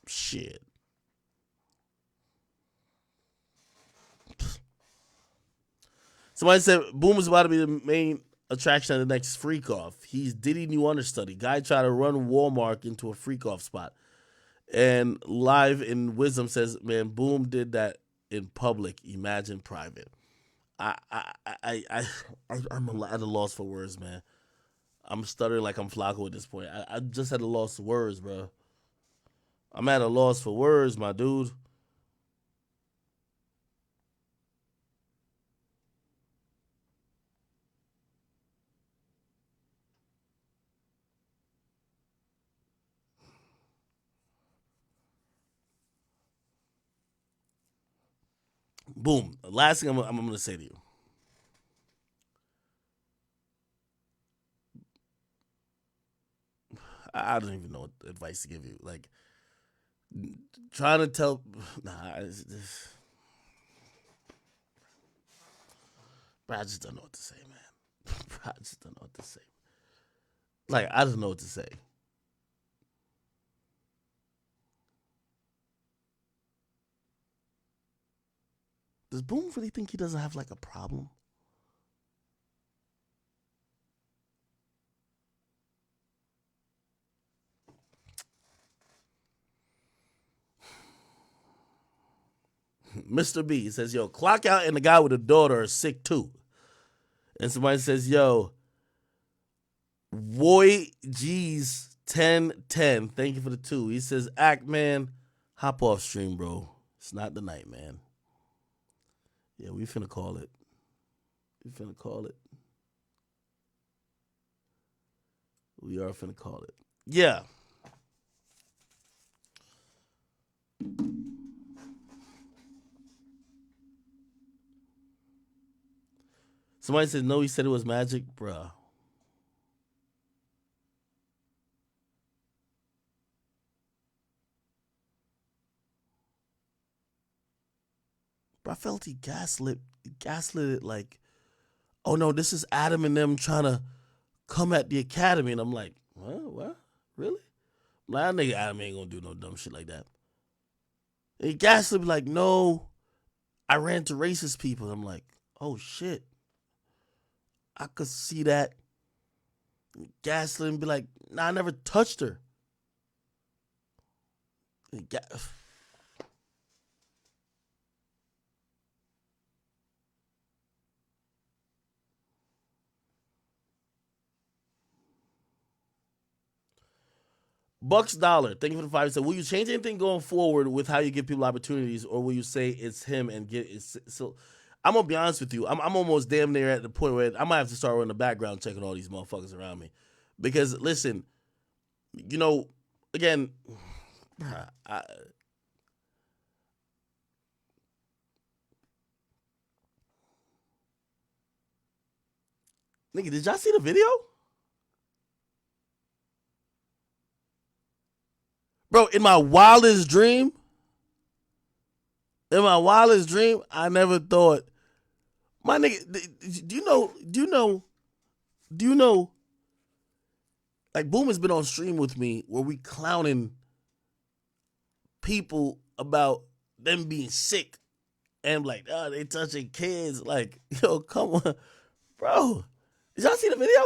shit. Somebody said, Boom is about to be the main attraction of the next Freak Off. He's Diddy new understudy. Guy tried to run Walmart into a Freak Off spot. And Live in Wisdom says, man, Boom did that in public. Imagine private. I'm at a loss for words, man. I'm stuttering like I'm Flacco at this point. I just had a loss for words, bro. I'm at a loss for words, my dude. Boom. Last thing I'm going to say to you. I don't even know what advice to give you. Like, trying to tell... Bro, I just don't know what to say, man. Bro, I just don't know what to say. Like, I don't know what to say. Does Boom really think he doesn't have, like, a problem? Mr. B says, yo, clock out and the guy with a daughter are sick too. And somebody says, yo, Roy G's 1010. Thank you for the 2. He says, act, man, hop off stream, bro. It's not the night, man. Yeah, we finna call it. We are finna call it. Yeah. Somebody said, no, he said it was magic. Bruh. Bro, I felt he gaslit it like, oh no, this is Adam and them trying to come at the academy. And I'm like, what? Really? Like, that nigga Adam ain't gonna do no dumb shit like that. And he gaslit me like, no, I ran to racist people. I'm like, oh shit. I could see that. Gaslit and be like, nah, I never touched her. Bucks Dollar, thank you for the 5. So, will you change anything going forward with how you give people opportunities, or will you say it's him and get it? So, I'm gonna be honest with you. I'm almost damn near at the point where I might have to start running the background checking all these motherfuckers around me, because listen, you know, again, nigga, did y'all see the video? Bro, in my wildest dream, I never thought, my nigga, do you know, like, Boom has been on stream with me where we clowning people about them being sick and like, oh, they touching kids. Like, yo, come on, bro. Did y'all see the video?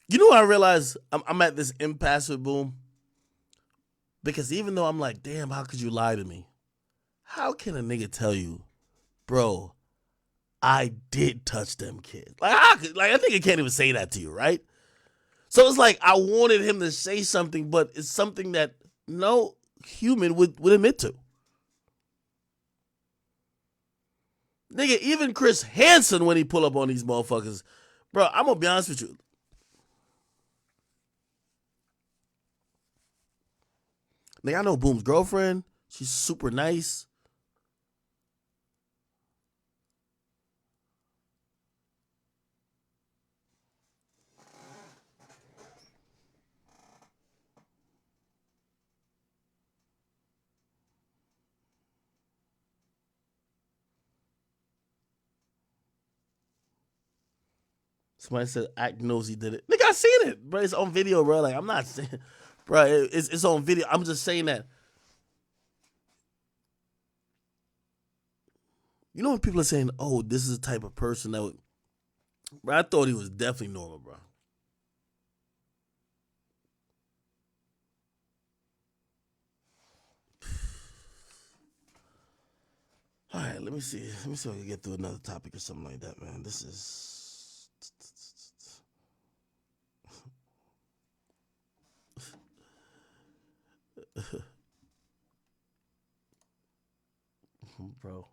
You know, I realize I'm at this impasse with Boom, because even though I'm like, damn, how could you lie to me? How can a nigga tell you, bro, I did touch them kids. Like I think I can't even say that to you, right? So it's like I wanted him to say something, but it's something that no human would admit to. Nigga, even Chris Hansen, when he pull up on these motherfuckers, bro, I'm gonna be honest with you. Nigga, I know Boom's girlfriend. She's super nice. Somebody said Act knows he did it. Nigga, I seen it, bro. It's on video, bro. Like, I'm not saying, bro, it's on video. I'm just saying that. You know when people are saying, oh, this is the type of person that would, bro, I thought he was definitely normal, bro. All right, let me see. Let me see if I can get through another topic or something like that, man. This is. Bro.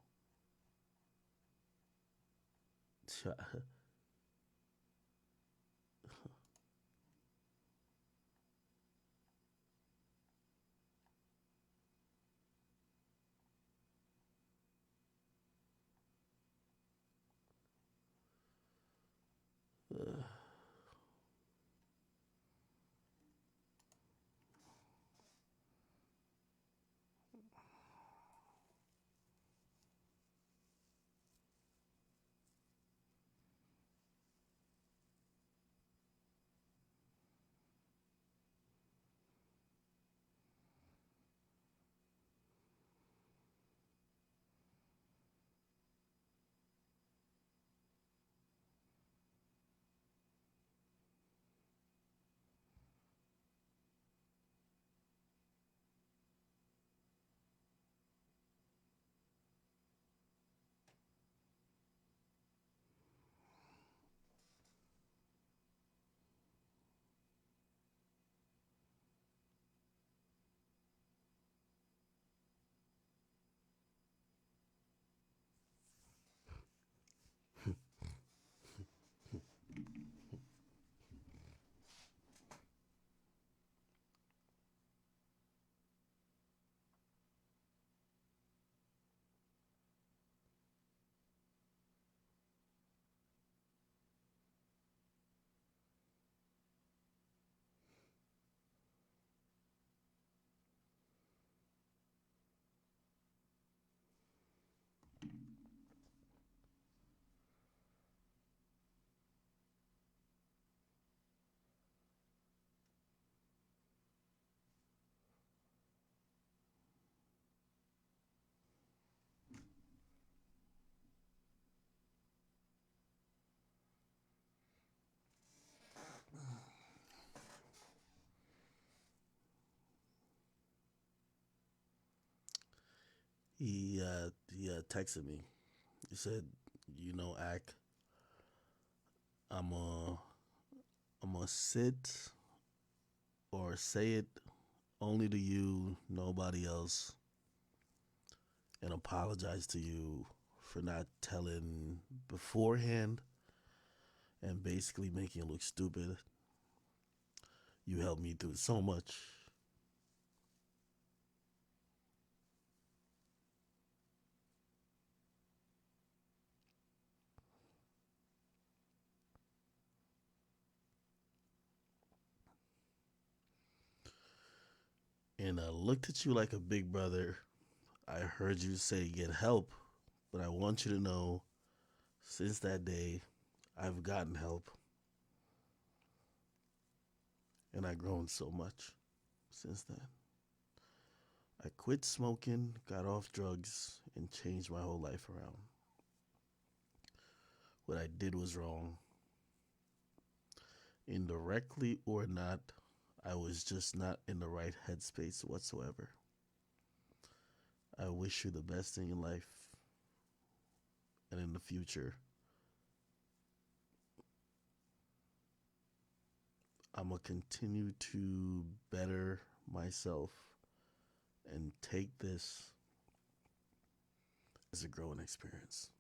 He texted me. He said, "You know, Ack, I'm gonna sit or say it only to you, nobody else, and apologize to you for not telling beforehand and basically making it look stupid. You helped me through so much." And I looked at you like a big brother. I heard you say get help, but I want you to know since that day, I've gotten help. And I've grown so much since then. I quit smoking, got off drugs, and changed my whole life around. What I did was wrong. Indirectly or not, I was just not in the right headspace whatsoever. I wish you the best in your life, and in the future, I'm going to continue to better myself and take this as a growing experience.